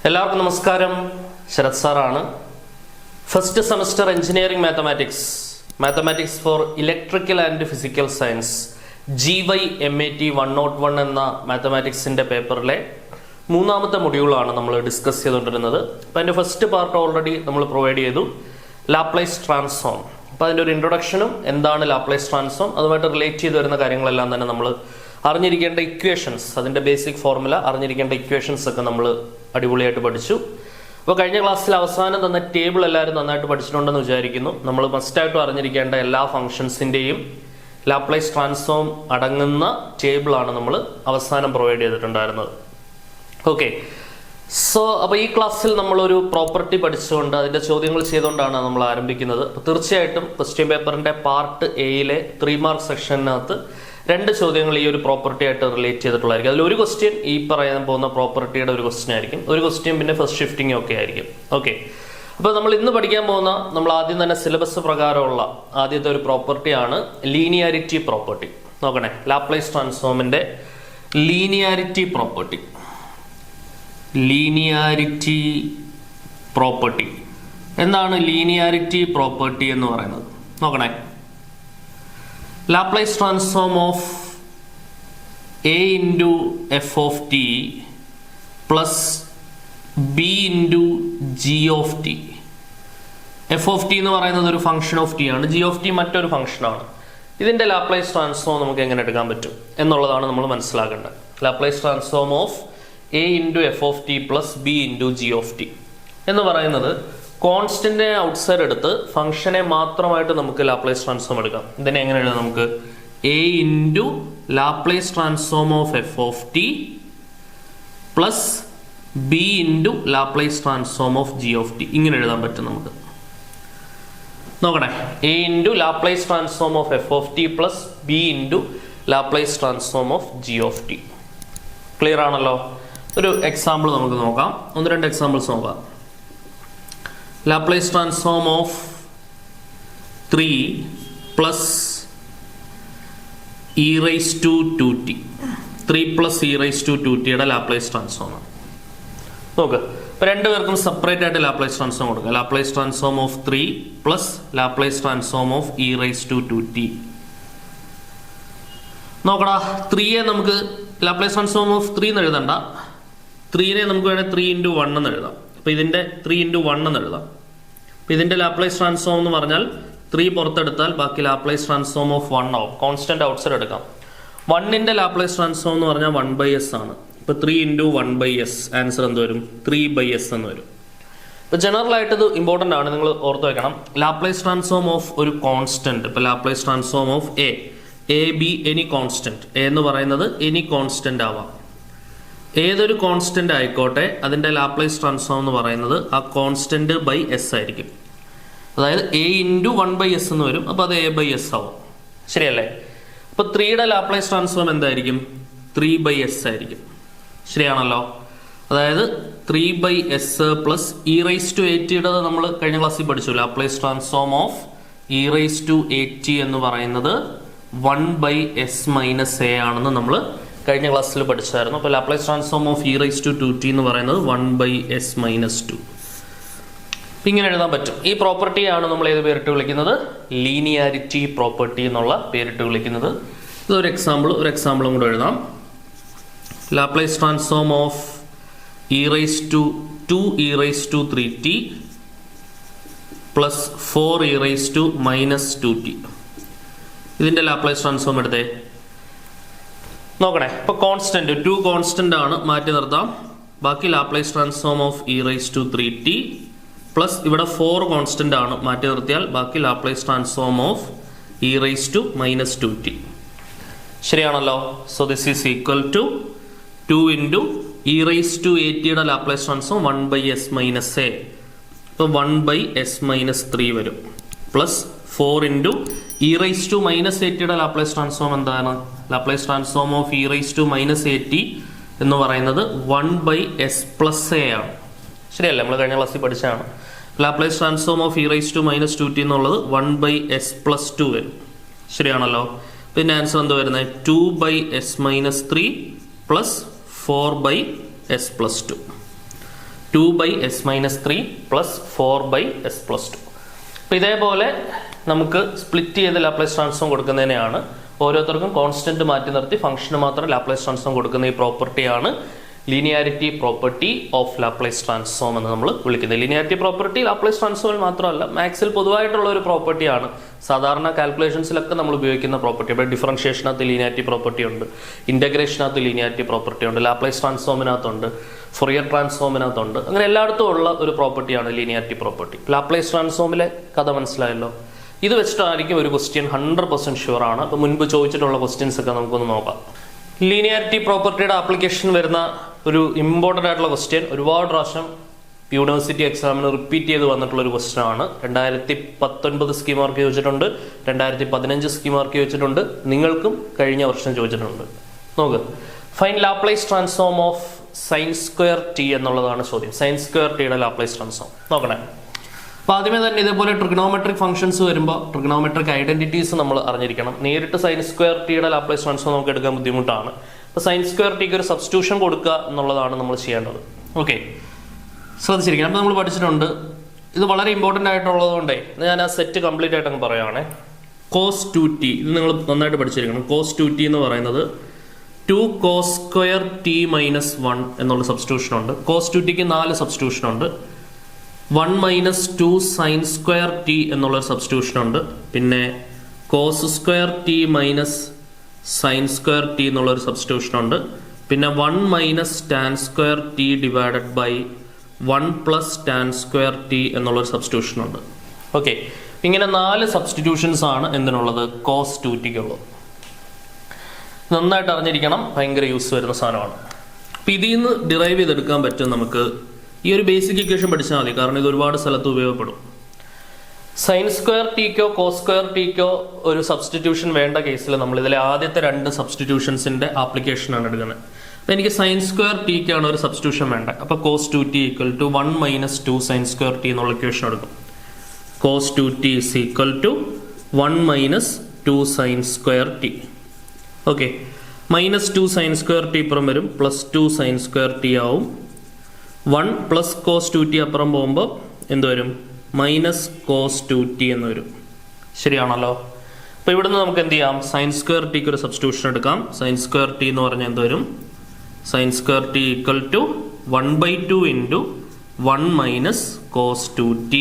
എല്ലാവർക്കും നമസ്കാരം. ശരത് സാറാണ്. First semester engineering mathematics four electrical and physical science GYMAT 101 എന്ന മാത്തമാറ്റിക്സിന്റെ പേപ്പറിലെ മൂന്നാമത്തെ മൊഡ്യൂളാണ് നമ്മൾ ഡിസ്കസ് ചെയ്തുകൊണ്ടിരുന്നത്. അപ്പോൾ അതിന്റെ ഫസ്റ്റ് പാർട്ട് ഓൾറെഡി നമ്മൾ പ്രൊവൈഡ് ചെയ്തു, ലാപ്ലേസ് ട്രാൻസ്ഫോം. അപ്പോൾ അതിൻ്റെ ഒരു ഇൻട്രൊഡക്ഷനും എന്താണ് ലാപ്ലേസ് ട്രാൻസ്ഫോം, അതുമായിട്ട് റിലേറ്റ് ചെയ്ത് വരുന്ന കാര്യങ്ങളെല്ലാം തന്നെ നമ്മൾ അറിഞ്ഞിരിക്കേണ്ട ഇക്വേഷൻസ്, അതിൻ്റെ ബേസിക് ഫോർമുല, അറിഞ്ഞിരിക്കേണ്ട ഇക്വേഷൻസ് ഒക്കെ നമ്മൾ അടിപൊളിയായിട്ട് പഠിച്ചു. അപ്പോൾ കഴിഞ്ഞ ക്ലാസ്സിൽ അവസാനം തന്ന ടേബിൾ എല്ലാവരും നന്നായിട്ട് പഠിച്ചിട്ടുണ്ടെന്ന് വിചാരിക്കുന്നു. നമ്മൾ മസ്റ്റായിട്ടും അറിഞ്ഞിരിക്കേണ്ട എല്ലാ ഫംഗ്ഷൻസിൻ്റെയും ലാപ്ലേസ് ട്രാൻസ്ഫോം അടങ്ങുന്ന ടേബിളാണ് നമ്മൾ അവസാനം പ്രൊവൈഡ് ചെയ്തിട്ടുണ്ടായിരുന്നത്. ഓക്കെ, സോ അപ്പോൾ ഈ ക്ലാസ്സിൽ നമ്മളൊരു പ്രോപ്പർട്ടി പഠിച്ചുകൊണ്ട് അതിൻ്റെ ചോദ്യങ്ങൾ ചെയ്തുകൊണ്ടാണ് നമ്മൾ ആരംഭിക്കുന്നത്. അപ്പോൾ തീർച്ചയായിട്ടും ക്വസ്റ്റ്യൻ പേപ്പറിൻ്റെ പാർട്ട് എയിലെ 3 മാർക്ക് സെക്ഷനകത്ത് 2 ചോദ്യങ്ങൾ ഈ ഒരു പ്രോപ്പർട്ടി ആയിട്ട് റിലേറ്റ് ചെയ്തിട്ടുള്ളതായിരിക്കും. അതിൽ ഒരു ക്വസ്റ്റ്യൻ ഈ പറയാൻ പോകുന്ന പ്രോപ്പർട്ടിയുടെ ഒരു ക്വസ്റ്റ്യൻ ആയിരിക്കും, ഒരു ക്വസ്റ്റ്യൻ പിന്നെ ഫസ്റ്റ് ഷിഫ്റ്റിംഗ് ഒക്കെ ആയിരിക്കും. ഓക്കെ, അപ്പോൾ നമ്മൾ ഇന്ന് പഠിക്കാൻ പോകുന്ന, നമ്മൾ ആദ്യം തന്നെ സിലബസ് പ്രകാരമുള്ള ആദ്യത്തെ ഒരു പ്രോപ്പർട്ടിയാണ് ലീനിയാരിറ്റി പ്രോപ്പർട്ടി. നോക്കണേ, ലാപ്ലേസ് ട്രാൻസ്ഫോമിന്റെ ലീനിയാരിറ്റി പ്രോപ്പർട്ടി. എന്താണ് ലീനിയാരിറ്റി പ്രോപ്പർട്ടി എന്ന് പറയുന്നത്? നോക്കണേ, Laplace transform of A into f of t plus b into g of t. f of t എന്ന് പറയുന്നത് ഒരു ഫംഗ്ഷൻ ഓഫ് t ആണ്, g of t മറ്റൊരു ഫംഗ്ഷനാണ്. ഇതിന്റെ ലാപ്ലേസ് ട്രാൻസ്ഫോം നമുക്ക് എങ്ങനെ എടുക്കാൻ പറ്റും എന്നുള്ളതാണ് നമ്മൾ മനസ്സിലാക്കേണ്ടത്. Laplace transform of a into f of t plus b into g of t എന്ന് പറയുന്നത് കോൺസ്റ്റന്റിനെ ഔട്ട്സൈഡ് എടുത്ത് ഫംഗ്ഷനെ മാത്രമായിട്ട് നമുക്ക് ലാപ്ലേസ് ട്രാൻസ്ഫോം എടുക്കാം. ഇതിനെ എങ്ങനെ എഴുതാം? നമുക്ക് a into Laplace transform of f of T plus B into Laplace transform of G of T, ഇങ്ങനെ എഴുതാൻ പറ്റും നമുക്ക്. നോക്കണേ, a into Laplace transform of f of T plus B into Laplace transform of G of T. Clear ആണല്ലോ? ഒരു example നമുക്ക് നോക്കാം, 1-2 examples നോക്കാം. Laplace transform of 3 plus e raised to 2t. 3 plus e raised to 2t യുടെ Laplace transform ആണ്. നോക്ക്, ഇപ്പോൾ രണ്ടുപേർക്കും സെപ്പറേറ്റ് ആയിട്ട് ലാപ്ലേസ് ട്രാൻസ്ഫോം കൊടുക്കുക. Laplace transform of 3 plus Laplace transform of e raised to 2t. നോക്കടാ, 3യെ നമുക്ക് ലാപ്ലേസ് ട്രാൻസ്ഫോം ഓഫ് 3 എന്ന് എഴുതണ്ട, 3നെ നമുക്ക് വേണേൽ 3 into 1 എന്ന് എഴുതാം. അപ്പോൾ ഇതിന്റെ 3 into 1 എന്ന് എഴുതാം. അപ്പോൾ ഇതിന്റെ ലാപ്ലേസ് ട്രാൻസ്ഫോം എന്ന് പറഞ്ഞാൽ 3 പുറത്തെടുത്താൽ ബാക്കി ലാപ്ലേസ് ട്രാൻസ്ഫോം ഓഫ് 1 ആവും. കോൺസ്റ്റന്റ് ഔട്ട്സൈഡ് എടുക്കാം. 1ന്റെ ലാപ്ലേസ് ട്രാൻസ്ഫോം എന്ന് പറഞ്ഞാൽ 1/s ആണ്. ഇപ്പോൾ 3 into 1/s, ആൻസർ എന്ത് വരും? 3/s എന്ന് വരും. ഇപ്പോൾ ജനറൽ ആയിട്ട് ഇത് ഇമ്പോർട്ടൻ്റ് ആണ്, നിങ്ങൾ ഓർത്ത് വെക്കണം. ലാപ്ലേസ് ട്രാൻസ്ഫോം ഓഫ് ഒരു കോൺസ്റ്റന്റ്, ഇപ്പോൾ Laplace transform of A B any constant, A എന്ന് പറയുന്നത് എനി കോൺസ്റ്റന്റ് ആവാം. ഏതൊരു കോൺസ്റ്റന്റ് ആയിക്കോട്ടെ, അതിന്റെ ലാപ്ലേസ് ട്രാൻസ്ഫോം എന്ന് പറയുന്നത് ആ കോൺസ്റ്റന്റ് ബൈ എസ് ആയിരിക്കും. അതായത് a ഇൻറ്റു 1/s എന്ന് വരും, അപ്പോൾ അത് a/s ആവും. ശരിയല്ലേ? അപ്പോൾ 3യുടെ ലാപ്ലേസ് ട്രാൻസ്ഫോം എന്തായിരിക്കും? 3/s ആയിരിക്കും. ശരിയാണല്ലോ? അതായത് 3/s plus e raised to 8 നമ്മൾ കഴിഞ്ഞ ക്ലാസ്സിൽ പഠിച്ചു. Laplace transform of e raised to 8 എന്ന് പറയുന്നത് 1/s മൈനസ് a ആണെന്ന് നമ്മൾ കഴിഞ്ഞ ക്ലാസ്സിൽ പഠിച്ചായിരുന്നു. അപ്പോൾ Laplace transform of e raised to 2t എന്ന് പറയുന്നത് 1/s മൈനസ് 2. ഇങ്ങനെ എഴുതാൻ പറ്റും. ഈ പ്രോപ്പർട്ടിയാണ് നമ്മൾ ഏത് പേരിട്ട് വിളിക്കുന്നത്? ലീനിയാരിറ്റി പ്രോപ്പർട്ടി എന്നുള്ള പേരിട്ട് വിളിക്കുന്നത്. ഇതൊരു എക്സാമ്പിളും കൂടെ എഴുതാം. Laplace transform of e raised to 2e raised to 3t plus 4e raised to minus 2t. ഇതിന്റെ ലാപ്ലേസ് ട്രാൻസ്ഫോം എടുത്തേ. നോക്കണേ, ഇപ്പൊ കോൺസ്റ്റന്റ് 2 കോൺസ്റ്റന്റ് ആണ്, മാറ്റി നിർത്താം. ബാക്കി Laplace transform of e raised to 3t plus ഇവിടെ 4 കോൺസ്റ്റന്റ് ആണ്, മാറ്റി നിർത്തിയാൽ ബാക്കി Laplace transform of e raised to minus 2t. ശരിയാണല്ലോ? So this is equal to 2 into e raised to 8യുടെ Laplace transform 1/s minus a, ഇപ്പോൾ 1/s minus 3 വരും. Plus 4 into e raised to minus 8യുടെ Laplace transform എന്താണ്? Laplace transform of e raised to minus 80 എന്ന് പറയുന്നത് 1/s plus a ആണ്. ശരിയല്ലേ? നമ്മൾ കഴിഞ്ഞ ക്ലാസ്സിൽ പഠിച്ചതാണ്. Laplace transform of e raised to minus 2t എന്നുള്ളത് 1/s പ്ലസ് 2 വരും. ശരിയാണല്ലോ? പിന്നെ ആൻസർ എന്ത് വരുന്നത്? 2/s minus 3 plus 4/s plus 2. 2/s-3 plus 4/s+2. അപ്പം ഇതേപോലെ നമുക്ക് സ്പ്ലിറ്റ് ചെയ്ത് ലാപ്ലേസ് ട്രാൻസ്ഫോം കൊടുക്കുന്നതിനെയാണ് ഓരോരുത്തർക്കും കോൺസ്റ്റന്റ് മാറ്റി നിർത്തി ഫംഗ്ഷന് മാത്രം ലാപ്ലേസ് ട്രാൻസ്ഫോം കൊടുക്കുന്ന ഈ പ്രോപ്പർട്ടിയാണ് linearity property of Laplace transform എന്ന് നമ്മൾ വിളിക്കുന്നത്. ലീനിയാരിറ്റി പ്രോപ്പർട്ടി ലാപ്ലേസ് ട്രാൻസ്ഫോമിൽ മാത്രമല്ല മാത്സിൽ പൊതുവായിട്ടുള്ള ഒരു പ്രോപ്പർട്ടിയാണ്. സാധാരണ കാൽക്കുലേഷൻസിലൊക്കെ നമ്മൾ ഉപയോഗിക്കുന്ന പ്രോപ്പർട്ടി. ഇപ്പോൾ ഡിഫറൻഷിയേഷനകത്ത് ലീനിയാരിറ്റി പ്രോപ്പർട്ടി ഉണ്ട്, ഇന്റഗ്രേഷനകത്ത് ലീനിയാരിറ്റി പ്രോപ്പർട്ടി ഉണ്ട്, ലാപ്ലേസ് ട്രാൻസ്ഫോമിനകത്തുണ്ട്, ഫൊറിയർ ട്രാൻസ്ഫോമിനകത്തുണ്ട്. അങ്ങനെ എല്ലായിടത്തും ഉള്ള ഒരു പ്രോപ്പർട്ടിയാണ് ലീനിയാരിറ്റി പ്രോപ്പർട്ടി. ലാപ്ലേസ് ട്രാൻസ്ഫോമിലെ കഥ മനസ്സിലായല്ലോ. ഇത് വെച്ചിട്ടായിരിക്കും ഒരു ക്വസ്റ്റ്യൻ 100% ഷുവർ ആണ്. അപ്പോൾ മുൻപ് ചോദിച്ചിട്ടുള്ള ക്വസ്റ്റ്യൻസ് ഒക്കെ നമുക്കൊന്ന് നോക്കാം. ലീനിയാരിറ്റി പ്രോപ്പർട്ടിയുടെ ആപ്ലിക്കേഷൻ വരുന്ന ഒരു ഇമ്പോർട്ടൻ്റ് ആയിട്ടുള്ള ക്വസ്റ്റ്യൻ, ഒരുപാട് പ്രാവശ്യം യൂണിവേഴ്സിറ്റി എക്സാമിന് റിപ്പീറ്റ് ചെയ്ത് വന്നിട്ടുള്ള ഒരു ക്വസ്റ്റ്യൻ ആണ്. 2019 സ്കീം മാർക്ക് ചോദിച്ചിട്ടുണ്ട്, 2015 സ്കീം മാർക്ക് ചോദിച്ചിട്ടുണ്ട്, നിങ്ങൾക്കും കഴിഞ്ഞ വർഷം ചോദിച്ചിട്ടുണ്ട്. നോക്ക്, find Laplace transform of sine square T എന്നുള്ളതാണ് ചോദ്യം. സൈൻ സ്ക്വയർ ടിയുടെ ലാപ്ലേസ് ട്രാൻസ്ഫോം നോക്കണേ. അപ്പോൾ ആദ്യമേ തന്നെ ഇതേപോലെ ട്രിഗണോമെട്രിക് ഫംഗ്ഷൻസ് വരുമ്പോൾ ട്രിഗണോമെട്രിക് ഐഡന്റിറ്റീസ് നമ്മൾ അറിഞ്ഞിരിക്കണം. നേരിട്ട് സൈൻ സ്ക്വയർ ടിയുടെ ലാപ്ലേസ് ട്രാൻസ്ഫോം നമുക്ക് എടുക്കാൻ ബുദ്ധിമുട്ടാണ്. അപ്പോൾ സൈൻ സ്ക്വയർ ടിക്ക് ഒരു സബ്സ്റ്റിറ്റ്യൂഷൻ കൊടുക്കുക എന്നുള്ളതാണ് നമ്മൾ ചെയ്യേണ്ടത്. ഓക്കെ, ശ്രദ്ധിച്ചിരിക്കണം. അപ്പോൾ നമ്മൾ പഠിച്ചിട്ടുണ്ട്. ഇത് വളരെ ഇമ്പോർട്ടൻ്റ് ആയിട്ടുള്ളതുകൊണ്ടേ ഞാൻ ആ സെറ്റ് കംപ്ലീറ്റ് ആയിട്ട് അങ്ങ് പറയുകയാണേ. cos 2t ഇത് നിങ്ങൾ നന്നായിട്ട് പഠിച്ചിരിക്കണം. cos 2t എന്ന് പറയുന്നത് 2 cos സ്ക്വയർ t മൈനസ് 1 എന്നുള്ള സബ്സ്റ്റിറ്റ്യൂഷൻ ഉണ്ട്. cos 2tക്ക് 4 സബ്സ്റ്റിറ്റ്യൂഷൻ ഉണ്ട്. 1 മൈനസ് 2 സൈൻ സ്ക്വയർ ടി എന്നുള്ള സബ്സ്റ്റിറ്റ്യൂഷൻ ഉണ്ട്. പിന്നെ cos square t minus sine square t എന്നുള്ളൊരു സബ്സ്റ്റിറ്റ്യൂഷൻ ഉണ്ട്. പിന്നെ 1 minus tan square t divided by 1 plus tan square t എന്നുള്ളൊരു സബ്സ്റ്റിറ്റ്യൂഷൻ ഉണ്ട്. ഓക്കെ, ഇങ്ങനെ 4 സബ്സ്റ്റിറ്റ്യൂഷൻസ് ആണ് എന്തിനുള്ളത്, കോസ് 2tക്കുള്ളത്. നന്നായിട്ട് അറിഞ്ഞിരിക്കണം, ഭയങ്കര യൂസ് വരുന്ന സാധനമാണ്. അപ്പം ഇതിൽ നിന്ന് ഡിറൈവ് ചെയ്തെടുക്കാൻ പറ്റും നമുക്ക്. ഈ ഒരു ബേസിക് ഇക്വേഷൻ പഠിച്ചാൽ മതി, കാരണം ഇത് ഒരുപാട് സ്ഥലത്ത് ഉപയോഗപ്പെടും. സൈൻ സ്ക്വയർ ടിക്കോ കോസ് സ്ക്വയർ ടിക്കോ ഒരു സബ്സ്റ്റിറ്റ്യൂഷൻ വേണ്ട കേസിൽ നമ്മൾ ഇതിലെ ആദ്യത്തെ 2 സബ്സ്റ്റിറ്റ്യൂഷൻസിന്റെ ആപ്ലിക്കേഷൻ ആണ് എടുക്കുന്നത്. അപ്പോൾ എനിക്ക് സൈൻ സ്ക്വയർ ടിക്കാണ് ഒരു സബ്സ്റ്റിറ്റ്യൂഷൻ വേണ്ട. അപ്പോൾ cos 2t equal to 1 minus 2 sine square t എന്നുള്ള ഇക്വേഷൻ എടുക്കും. Cos 2t is equal to 1 minus 2 sine square t. Okay, minus 2 sine square t ഇപ്പുറം വരും, പ്ലസ് 2 സൈൻ സ്ക്വയർ ടി ആവും. 1 പ്ലസ് കോസ് 2t അപ്പുറം പോകുമ്പോൾ എന്ത് വരും, മൈനസ് കോസ് 2t എന്ന് വരും. ശരിയാണല്ലോ. അപ്പോൾ ഇവിടുന്ന് നമുക്ക് എന്ത് ചെയ്യാം, സൈൻ സ്ക്വയർ ടിക്ക് ഒരു സബ്സ്റ്റിറ്റ്യൂഷൻ എടുക്കാം. സൈൻ സ്ക്വയർ ടി എന്ന് പറഞ്ഞാൽ എന്ത് വരും, sine square t equal to 1/2 into 1 minus cos 2t.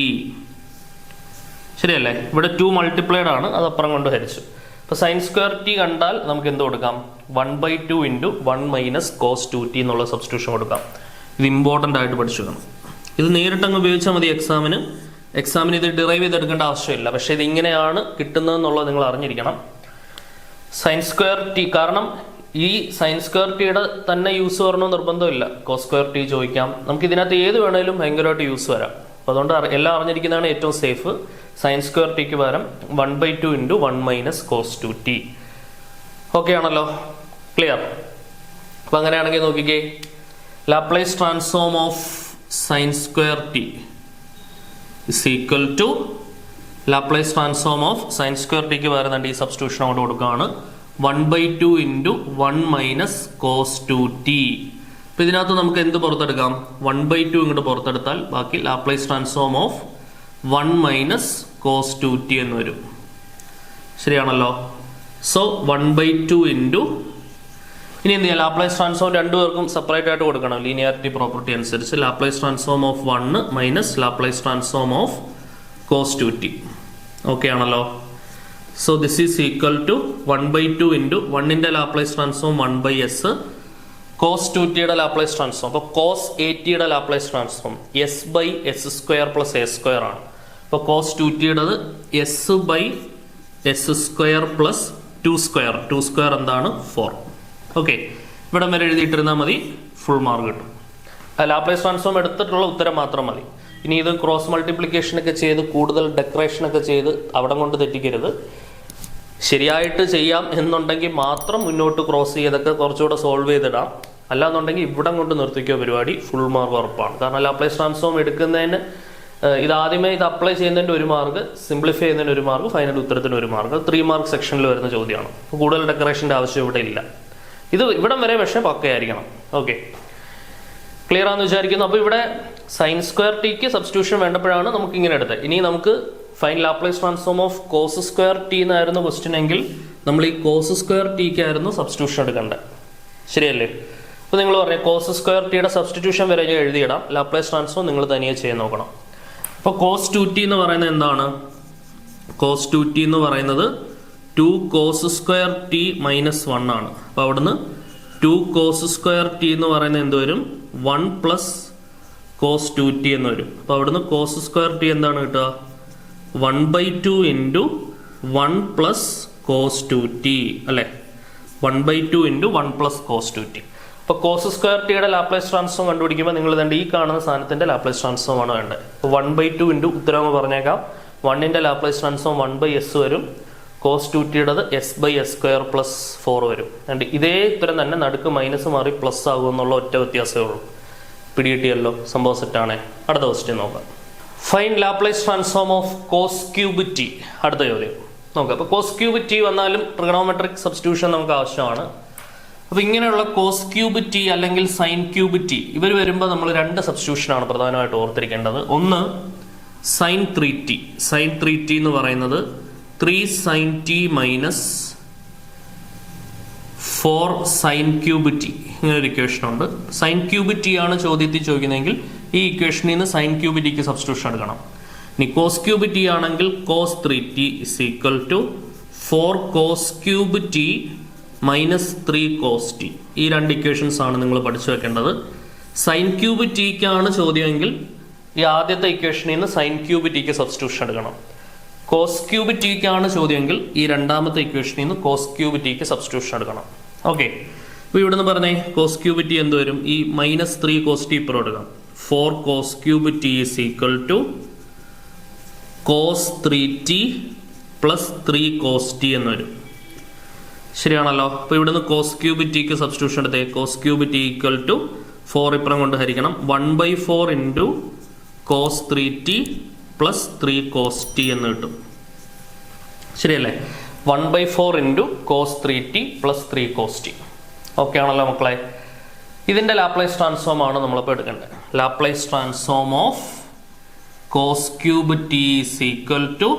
ശരിയല്ലേ? ഇവിടെ 2 മൾട്ടിപ്ലൈഡ് ആണ്, അത് അപ്പുറം കൊണ്ട് ഹരിച്ചു. അപ്പോൾ സൈൻ സ്ക്വയർ ടി കണ്ടാൽ നമുക്ക് എന്ത് കൊടുക്കാം, 1/2 ഇൻറ്റു 1 മൈനസ് കോസ് 2t എന്നുള്ള സബ്സ്റ്റിറ്റ്യൂഷൻ കൊടുക്കാം. ഇത് ഇമ്പോർട്ടൻ്റ് ആയിട്ട് പഠിച്ചു വേണം. ഇത് നേരിട്ടങ്ങ് ഉപയോഗിച്ചാൽ മതി എക്സാമിന് ഇത് ഡിറൈവ് ചെയ്തെടുക്കേണ്ട ആവശ്യമില്ല. പക്ഷേ ഇത് ഇങ്ങനെയാണ് കിട്ടുന്നതെന്നുള്ളത് നിങ്ങൾ അറിഞ്ഞിരിക്കണം. സൈൻ സ്ക്വയർ ടി, കാരണം ഈ സൈൻ സ്ക്വയർ ടിയുടെ തന്നെ യൂസ് വരണമെന്ന് നിർബന്ധമില്ല. കോസ് സ്ക്വയർ ടി ചോദിക്കാം, നമുക്ക് ഇതിനകത്ത് ഏത് വേണേലും ഭയങ്കരമായിട്ട് യൂസ് വരാം. അപ്പോൾ അതുകൊണ്ട് എല്ലാം അറിഞ്ഞിരിക്കുന്നതാണ് ഏറ്റവും സേഫ്. സൈൻ സ്ക്വയർ ടിക്ക് പകരം 1/2 into 1 minus cos 2t. Okay ആണല്ലോ, ക്ലിയർ? അപ്പം അങ്ങനെയാണെങ്കിൽ നോക്കിക്കേ, Laplace transform of sine square t is equal to Laplace transform of sine square ടിക്ക് പകരം ഈ സബ്സ്റ്റിറ്റ്യൂഷൻ അങ്ങോട്ട് കൊടുക്കുകയാണ്, 1/2 ഇൻറ്റു 1 മൈനസ് കോസ് 2t. അപ്പം ഇതിനകത്ത് നമുക്ക് എന്ത് പുറത്തെടുക്കാം, 1/2 ഇങ്ങോട്ട് പുറത്തെടുത്താൽ ബാക്കി Laplace transform of 1 minus cos 2t എന്ന് വരും. ശരിയാണല്ലോ. സോ 1/2 ഇൻറ്റു, ഇനി എന്ത് ചെയ്യാം, ലാപ്ലേസ് ട്രാൻസ്ഫോം രണ്ടുപേർക്കും സെപ്പറേറ്റ് ആയിട്ട് കൊടുക്കണം ലീനിയാരിറ്റി പ്രോപ്പർട്ടി അനുസരിച്ച്. Laplace transform of 1 minus Laplace transform of cos 2t. Okay ആണല്ലോ. So this is equal to 1/2 into 1ന്റെ ലാപ്ലേസ് ട്രാൻസ്ഫോം 1/s, കോസ് 2tയുടെ ലാപ്ലേസ് ട്രാൻസ്ഫോം. അപ്പോൾ കോസ് 8tയുടെ Laplace transform s/s² plus a² ആണ്. അപ്പോൾ കോസ് 2tയുടേത് s/s² പ്ലസ് 2² എന്താണ്, 4. Okay, ഇവിടെ വരെ എഴുതിയിട്ടിരുന്നാൽ മതി, ഫുൾ മാർക്ക് കിട്ടും. ലാപ്ലേസ് ട്രാൻസ്ഫോം എടുത്തിട്ടുള്ള ഉത്തരം മാത്രം മതി. ഇനി ഇത് ക്രോസ് മൾട്ടിപ്ലിക്കേഷൻ ഒക്കെ ചെയ്ത് കൂടുതൽ ഡെക്കറേഷൻ ഒക്കെ ചെയ്ത് അവിടെ കൊണ്ട് തെറ്റിക്കരുത്. ശരിയായിട്ട് ചെയ്യാം എന്നുണ്ടെങ്കിൽ മാത്രം മുന്നോട്ട് ക്രോസ് ചെയ്തൊക്കെ കുറച്ചുകൂടെ സോൾവ് ചെയ്തിടാം. അല്ലാന്നുണ്ടെങ്കിൽ ഇവിടെ കൊണ്ട് നിർത്തിക്കോ പരിപാടി, ഫുൾ മാർക്ക് ഉറപ്പാണ്. കാരണം ലാപ്ലേസ് ട്രാൻസ്ഫോം എടുക്കുന്നതിന് ഇതാദ്യമേ ഇത് അപ്ലൈ ചെയ്യുന്നതിൻ്റെ 1 മാർക്ക്, സിംപ്ലിഫൈ ചെയ്യുന്നതിന് 1 മാർക്ക്, ഫൈനൽ ഉത്തരത്തിന് 1 മാർക്ക്, 3 മാർക്ക് സെക്ഷനിൽ വരുന്ന ചോദ്യമാണ്. കൂടുതൽ ഡെക്കറേഷൻ്റെ ആവശ്യം ഇവിടെ ഇല്ല. ഇത് ഇവിടം വരെ പക്ഷേ പക്കയായിരിക്കണം. ഓക്കെ, ക്ലിയർ ആണെന്ന് വിചാരിക്കുന്നു. അപ്പോൾ ഇവിടെ സൈൻ സ്ക്വയർ ടിക്ക് സബ്സ്റ്റിറ്റ്യൂഷൻ വേണ്ടപ്പോഴാണ് നമുക്ക് ഇങ്ങനെ എടുത്തത്. ഇനി നമുക്ക് find Laplace transform of cos square t എന്നായിരുന്നു ക്വസ്റ്റ്യൻ എങ്കിൽ നമ്മൾ ഈ കോസ് സ്ക്വയർ ടിക്കായിരുന്നു സബ്സ്റ്റിറ്റ്യൂഷൻ എടുക്കേണ്ടത്. ശരിയല്ലേ? അപ്പോൾ നിങ്ങൾ പറഞ്ഞ കോസ് സ്ക്വയർ ടിയുടെ സബ്സ്റ്റിറ്റ്യൂഷൻ വരെ ഞാൻ എഴുതിയിടാം. ലാപ്ലേസ് ട്രാൻസ്ഫോം നിങ്ങൾ തനിയെ ചെയ്ത് നോക്കണം. അപ്പോൾ കോസ് 2t എന്ന് പറയുന്നത് എന്താണ്? കോസ് 2t എന്ന് പറയുന്നത് 2 കോസ് സ്ക്വയർ ടി മൈനസ് 1 ആണ്. അപ്പോൾ അവിടുന്ന് 2 കോസ് സ്ക്വയർ ടി എന്ന് പറയുന്നത് എന്ത് വരും? 1 പ്ലസ് കോസ് 2t എന്ന് വരും. അപ്പോൾ അവിടുന്ന് കോസ് സ്ക്വയർ ടി എന്താണ് കിട്ടുക? 1/2 ഇൻറ്റു 1 പ്ലസ് കോസ് 2t അല്ലേ? 1/2 ഇൻറ്റു 1 പ്ലസ് കോസ് 2t. അപ്പോൾ കോസ് സ്ക്വയർ ടിയുടെ ലാപ്ലേസ് ട്രാൻസ്ഫോം കണ്ടുപിടിക്കുമ്പോൾ നിങ്ങൾ ഇതേണ്ട ഈ കാണുന്ന സാധനത്തിന്റെ ലാപ്ലേസ് ട്രാൻസ്ഫോം ആണ് വേണ്ടത്. അപ്പോൾ 1/2 ഇൻറ്റു ഉത്തരം പറഞ്ഞേക്കാം. 1ന്റെ ലാപ്ലേസ് ട്രാൻസ്ഫോം 1/s വരും. കോസ് 2tയുടേത് s/s² പ്ലസ് 4 വരും. ഇതേ ഉത്തരം തന്നെ നടുക്ക് മൈനസ് മാറി പ്ലസ് ആകും എന്നുള്ള ഒറ്റ വ്യത്യാസമേ ഉള്ളൂ. പിടികിട്ടിയല്ലോ, സംഭവം സെറ്റാണേ. അടുത്ത ക്വസ്റ്റ്യൻ നോക്കാം. Fine Laplace transform of cos cube t. അടുത്ത ചോദ്യം നോക്കാം. അപ്പോൾ കോസ് ക്യൂബ് ടി വന്നാലും ട്രിഗണോമെട്രിക് സബ്സ്റ്റിറ്റ്യൂഷൻ നമുക്ക് ആവശ്യമാണ്. അപ്പോൾ ഇങ്ങനെയുള്ള കോസ് ക്യൂബ് ടി അല്ലെങ്കിൽ സൈൻ ക്യൂബ് ടി ഇവർ വരുമ്പോൾ നമ്മൾ രണ്ട് സബ്സ്റ്റിറ്റ്യൂഷനാണ് പ്രധാനമായിട്ട് ഓർത്തിരിക്കേണ്ടത്. ഒന്ന് സൈൻ 3t. സൈൻ 3t എന്ന് പറയുന്നത് 3 sine t minus 4 sine cube t. ഇങ്ങനെ ഒരു ഇക്വേഷൻ ഉണ്ട്. സൈൻ ക്യൂബ് ടി ആണ് ചോദ്യത്തിൽ ചോദിക്കുന്നതെങ്കിൽ ഈ ഇക്വേഷനിൽ നിന്ന് സൈൻ ക്യൂബ് ടിക്ക് സബ്സ്റ്റിറ്റ്യൂഷൻ എടുക്കണം. ഇനി കോസ് ക്യൂബ് ടി ആണെങ്കിൽ cos 3t is equal to 4 cos cube t minus 3 cos t. ഈ രണ്ട് ഇക്വേഷൻസ് ആണ് നിങ്ങൾ പഠിച്ചു വെക്കേണ്ടത്. സൈൻ ക്യൂബ് ടിക്കാണ് ചോദ്യമെങ്കിൽ ഈ ആദ്യത്തെ ഇക്വേഷനിൽ നിന്ന് സൈൻ ക്യൂബ് ടിക്ക് സബ്സ്റ്റിറ്റ്യൂഷൻ എടുക്കണം. കോസ് ക്യൂബ് ടിക്കാണ് ചോദ്യമെങ്കിൽ ഈ രണ്ടാമത്തെ ഇക്വേഷനിൽ നിന്ന് കോസ് ക്യൂബ് ടിക്ക് സബ്സ്റ്റിറ്റ്യൂഷൻ എടുക്കണം. ഓക്കെ, അപ്പോൾ ഇവിടെ നിന്ന് പറഞ്ഞേ കോസ് ക്യൂബ് ടി എന്ത് വരും? ഈ മൈനസ് 3 കോസ് ടി ഇപ്പോൾ എടുക്കാം. 4 cos cube t is equal to cos 3t plus 3 cos t എന്ന് വരും. ശരിയാണല്ലോ? അപ്പോൾ ഇവിടുന്ന് കോസ് ക്യൂബ് ടിക്ക് സബ്സ്റ്റിറ്റ്യൂഷൻ എടുത്തേ. Cos cube t equal to 4 ഇപ്പുറം കൊണ്ട് ഹരിക്കണം 1/4 into cos 3t plus 3 cos t എന്ന് കിട്ടും. ശരിയല്ലേ? 1/4 into cos 3t plus 3 cos t. Okay ആണല്ലോ മക്കളെ? ഇതിന്റെ ലാപ്ലേസ് ട്രാൻസ്ഫോം ആണ് നമ്മളിപ്പോൾ എടുക്കേണ്ടത്. Laplace transform of cos cube t is equal to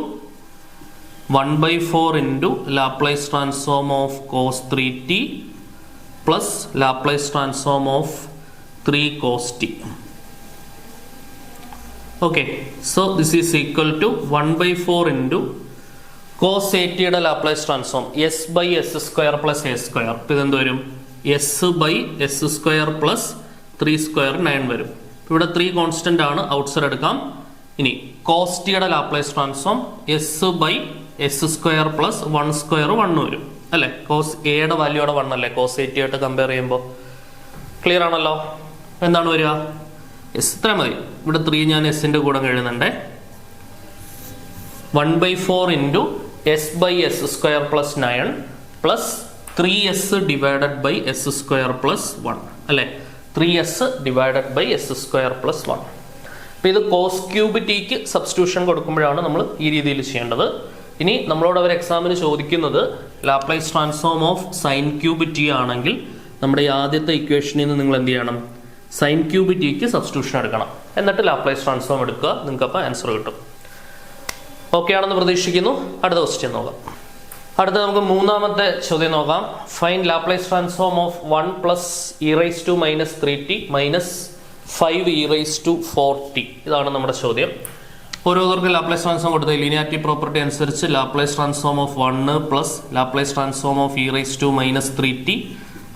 1/4 into Laplace transform of cos 3t plus Laplace transform of 3 cos t. Okay, so this is equal to 1/4 into cos 80യുടെ Laplace transform s/s² plus a². അപ്പോൾ ഇതെന്ത് വരും? s/s² plus 3² 9 വരും. ഇവിടെ 3 constant ആണ്, outside എടുക്കാം. ഇനി cos ടിയുടെ ലാപ്ലേസ് ട്രാൻസ്ഫോം s/s² പ്ലസ് 1² 1 വരും അല്ലെ? കോസ് എയുടെ വാല്യൂടെ 1 അല്ലേ കോസ് 80 ആയിട്ട് കമ്പയർ ചെയ്യുമ്പോൾ? ക്ലിയർ ആണല്ലോ? എന്താണ് വരിക? എസ് ഇത്ര മതി. ഇവിടെ 3 ഞാൻ എസിന്റെ കൂടെ എഴുതുന്നുണ്ട്. 1/4 into s/s² plus 9 plus 3s divided by s² plus 1 അല്ലെ? 3s divided by s² plus 1. അപ്പോൾ ഇത് കോസ് ക്യൂബ് ടിക്ക് സബ്സ്റ്റിറ്റ്യൂഷൻ കൊടുക്കുമ്പോഴാണ് നമ്മൾ ഈ രീതിയിൽ ചെയ്യേണ്ടത്. ഇനി നമ്മളോട് അവർ എക്സാമിന് ചോദിക്കുന്നത് Laplace transform of sign cube t ആണെങ്കിൽ നമ്മുടെ ഈ ആദ്യത്തെ ഇക്വേഷനിൽ നിന്ന് നിങ്ങൾ എന്ത് ചെയ്യണം? സൈൻ ക്യൂബ് ടിക്ക് സബ്സ്റ്റിറ്റ്യൂഷൻ എടുക്കണം. എന്നിട്ട് ലാപ്ലേസ് ട്രാൻസ്ഫോം എടുക്കുക. നിങ്ങൾക്ക് അപ്പോൾ ആൻസർ കിട്ടും. ഓക്കെ ആണെന്ന് പ്രതീക്ഷിക്കുന്നു. അടുത്ത ക്വസ്റ്റ്യൻ നോക്കാം. അടുത്ത നമുക്ക് മൂന്നാമത്തെ ചോദ്യം നോക്കാം. Fine Laplace transform of 1 plus e⁻ minus 3t minus 5 e⁻4t. ഇതാണ് നമ്മുടെ ചോദ്യം. ഓരോരുത്തർക്ക് ലാപ്ലേസ് ട്രാൻസ്ഫോം കൊടുത്ത ലീനിയാരിറ്റി പ്രോപ്പർട്ടി അനുസരിച്ച് Laplace transform of 1 plus Laplace transform of e⁻ minus 3t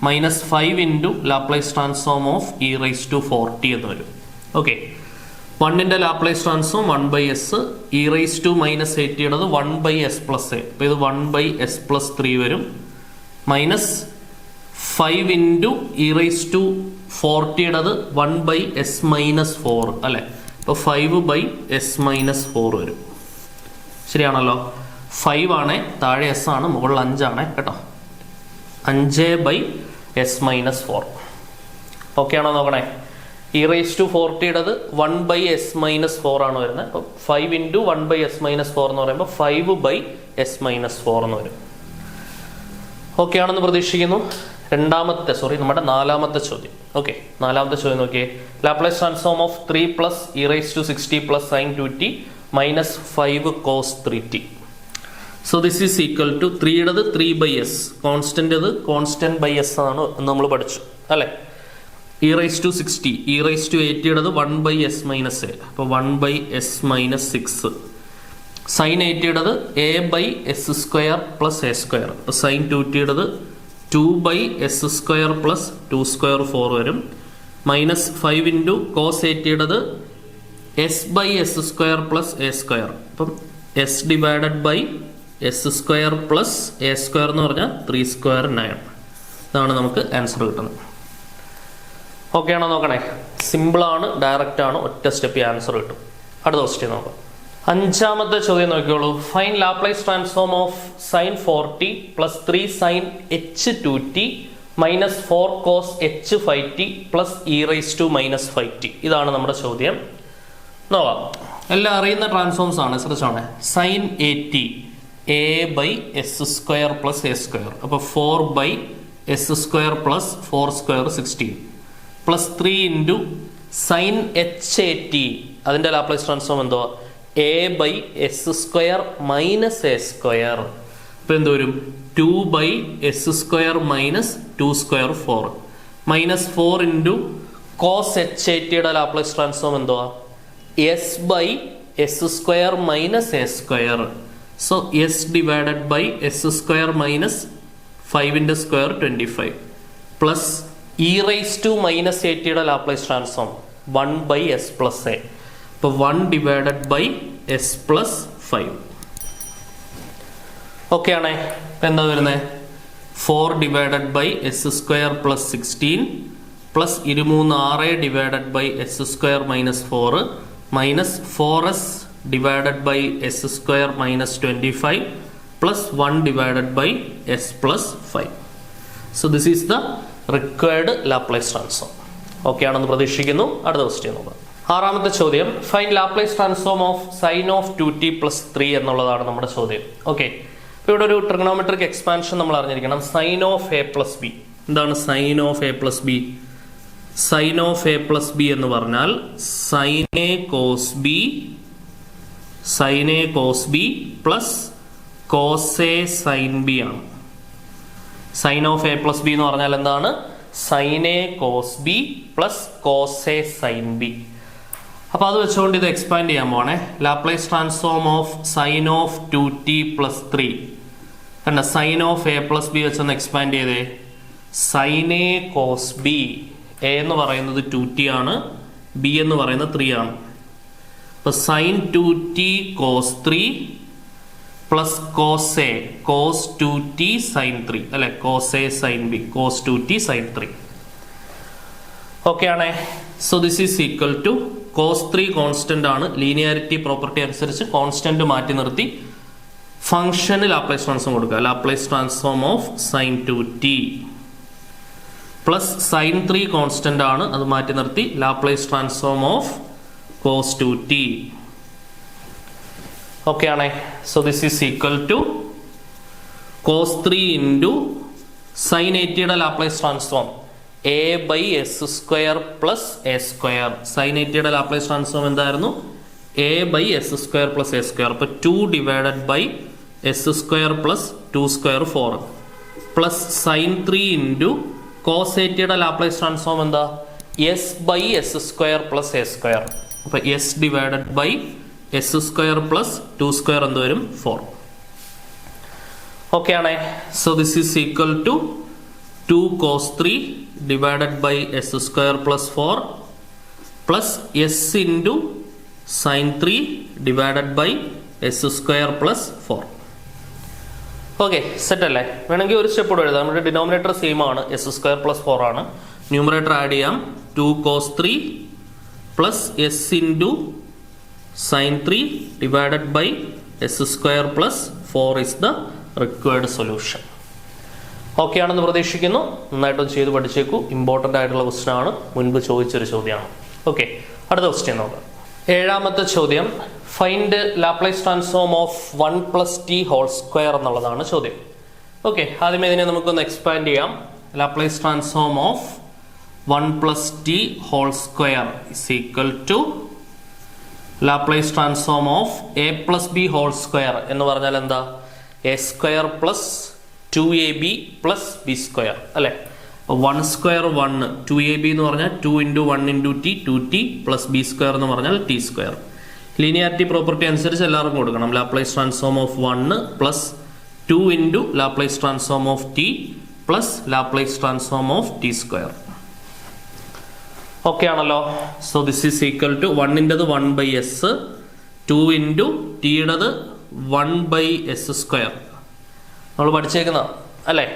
minus 5 into Laplace transform of e⁻4t എന്ന് വരും. ഓക്കെ, 1ന്റെ Laplace transform 1/s, e⁻ minus 80യുടേത് 1/s പ്ലസ് a. അപ്പോൾ ഇത് 1/s പ്ലസ് 3 വരും. Minus 5 into e⁻4tയുടേത് 1/s minus 4 അല്ലെ? അപ്പോൾ 5/s minus 4 വരും. ശരിയാണല്ലോ? 5 ആണ്, താഴെ s ആണ്, മുകളിൽ 5 ആണ് കേട്ടോ. 5/s minus 4. ഓക്കെ ആണോ നോക്കണേ? e⁻4tയുടേത് 1/s മൈനസ് 4 ആണ് വരുന്നത്. അപ്പോൾ 5 ഇൻറ്റു 1/s മൈനസ് 4 എന്ന് പറയുമ്പോൾ 5/s മൈനസ് 4 എന്ന് വരും. ഓക്കെ ആണെന്ന് പ്രതീക്ഷിക്കുന്നു. നമ്മുടെ നാലാമത്തെ ചോദ്യം. ഓക്കെ, നാലാമത്തെ ചോദ്യം നോക്കിയേ. Laplace transform of 3 plus e raise to 60 plus sine 2t minus 5 cos 3t. So this is equal to 3യുടേത് 3/s, കോൺസ്റ്റന്റ് ബൈ എസ് ആണ് നമ്മൾ പഠിച്ചു അല്ലെ. E raise to 60, e raise to 80യുടേത് 1/s മൈനസ് എ, അപ്പോൾ 1/s minus 6. Sign 80യുടേത് a/s² plus a². അപ്പോൾ sign 2tയുടേത് 2/s² plus 2² 4 വരും. Minus 5 into cos 80യുടേത് s/s² പ്ലസ് a². അപ്പം s divided by s² plus a² എന്ന് പറഞ്ഞാൽ 3² 9. ഇതാണ് നമുക്ക് ആൻസർ കിട്ടുന്നത്. ഓക്കെ ആണോ നോക്കണേ. സിമ്പിളാണ്, ഡയറക്റ്റ് ആണ്, ഒറ്റ സ്റ്റെപ്പിൽ ആൻസർ കിട്ടും. അടുത്ത ക്വസ്റ്റ്യൻ നോക്കാം. അഞ്ചാമത്തെ ചോദ്യം നോക്കിയോളൂ. Fine Laplace transform of sine 40 plus 3 sine h2t minus 4 cos h5t plus e raise to minus 5t. ഇതാണ് നമ്മുടെ ചോദ്യം. നോക്കാം. എല്ലാം അറിയുന്ന ട്രാൻസ്ഫോംസ് ആണ്, ശ്രദ്ധിച്ചോണേ. സൈൻ 80 a/s² പ്ലസ് a², അപ്പോൾ 4/s² plus 4² 16 plus 3 into sign h80, അതിൻ്റെ ലാപ്ലേസ് ട്രാൻസ്ഫോം എന്തോ a/s² മൈനസ് a². ഇപ്പം എന്ത് വരും? 2/s² minus 2² 4 minus 4 into cos h80യുടെ ലാപ്ലേസ് ട്രാൻസ്ഫോം എന്തുവാ? s/s² minus a². So s divided by s² minus 5ന്റെ square 25 plus e raise to minus 80യുടെ Laplace transform 1/s plus a. അപ്പോൾ 1 divided by s plus 5. Okay ആണേ. ഇപ്പം എന്താ വരുന്നത്? 4 divided by s² plus 16 plus 23 divided by s² minus 4 minus 4s divided by s² minus 25 plus 1 divided by s plus 5. So this is the required Laplace transform. Okay ആണെന്ന് പ്രതീക്ഷിക്കുന്നു. അടുത്ത question നോക്കാം. ആറാമത്തെ ചോദ്യം. Find Laplace transform of sine of 2t plus 3 എന്നുള്ളതാണ് നമ്മുടെ ചോദ്യം. Okay, ഇപ്പോൾ ഇവിടെ ഒരു ട്രിഗണോമെട്രിക് എക്സ്പാൻഷൻ നമ്മൾ അറിഞ്ഞിരിക്കണം. Sine of a plus b. എന്താണ് sine of a plus b? Sine of a plus b എന്ന് പറഞ്ഞാൽ sine a cos b, sine a cos b plus cos a sine b ആണ്. Sine of a plus b എന്ന് പറഞ്ഞാൽ എന്താണ്? Sine a cos b plus cos a sine b. അപ്പോൾ അത് വെച്ചുകൊണ്ട് ഇത് എക്സ്പാൻഡ് ചെയ്യാൻ പോണേ. Laplace transform of sine of 2t plus 3 കണ്ട, sign of a plus b വെച്ചൊന്ന് എക്സ്പാൻഡ് ചെയ്തേ. Sine a cos b, a എന്ന് പറയുന്നത് 2t ആണ്, ബി എന്ന് പറയുന്നത് 3 ആണ്. അപ്പോൾ sine 2t cos 3 plus cos a cos 2t sine 3 അല്ലെ, cos a sine b cos 2t sine 3. Okay ആണേ. So this is equal to cos 3 constant ആണ്. ലീനിയാരിറ്റി പ്രോപ്പർട്ടി അനുസരിച്ച് കോൺസ്റ്റന്റ് മാറ്റി നിർത്തി ഫംഗ്ഷന് ലാപ്ലേസ് ട്രാൻസ്ഫോം കൊടുക്കുക. Laplace transform of sine 2t plus sine 3 constant ആണ്, അത് മാറ്റി നിർത്തി Laplace transform of cos 2t. Okay ആണേ. So this is equal to cos 3 into sine 80യുടെ Laplace transform a/s² plus a². Sine 80യുടെ ലാപ്ലേസ് ട്രാൻസ്ഫോം എന്തായിരുന്നു? a/s² plus a². അപ്പോൾ 2 divided by s² plus 2² 4 plus sine 3 into cos 80യുടെ Laplace transform എന്താ? s/s² plus a². അപ്പോൾ s divided by s² plus 2² എന്ത് വരും? 4. Okay ആണേ. So this is equal to 2 cos 3 divided by s² plus 4 plus s into sin 3 divided by s² plus 4. Okay, set അല്ലേ? വേണമെങ്കിൽ ഒരു step കൂടെ എഴുതാം. നമ്മുടെ ഡിനോമിനേറ്റർ സെയിം ആണ്, s² plus 4 ആണ്. ന്യൂമറേറ്റർ ആഡ് ചെയ്യാം. 2 cos 3 plus s into sin 3 divided by s² plus 4 is the required solution. Okay ആണെന്ന് പ്രതീക്ഷിക്കുന്നു. നന്നായിട്ടൊന്ന് ചെയ്ത് പഠിച്ചേക്കൂ. ഇമ്പോർട്ടൻ്റ് ആയിട്ടുള്ള ക്വസ്റ്റ്യൻ ആണ്, മുൻപ് ചോദിച്ചൊരു ചോദ്യമാണ്. ഓക്കെ, അടുത്ത ക്വസ്റ്റ്യൻ നോക്കാം. ഏഴാമത്തെ ചോദ്യം. Find Laplace transform of 1 + t² എന്നുള്ളതാണ് ചോദ്യം. ഓക്കെ, ആദ്യമേ ഇതിനെ നമുക്കൊന്ന് എക്സ്പാൻഡ് ചെയ്യാം. Laplace transform of 1 plus t whole square is equal to Laplace transform of a plus b whole square എന്ന് പറഞ്ഞാൽ എന്താ? a square plus 2ab plus b square അല്ലേ? 1 square 1, 2ab എന്ന് പറഞ്ഞാൽ 2 into 1 into t 2t plus b square എന്ന് പറഞ്ഞാൽ t square. Linearity property അനുസരിച്ച് എല്ലാവർക്കും കൊടുക്കണം. Laplace transform of 1 plus 2 into Laplace transform of t plus Laplace transform of t square. Okay ആണല്ലോ. So this is equal to 1-ൻ്റെത് 1/s, 2 into t-യുടേത് 1/s square. നമ്മൾ പഠിച്ചേക്കുന്ന അല്ലേ?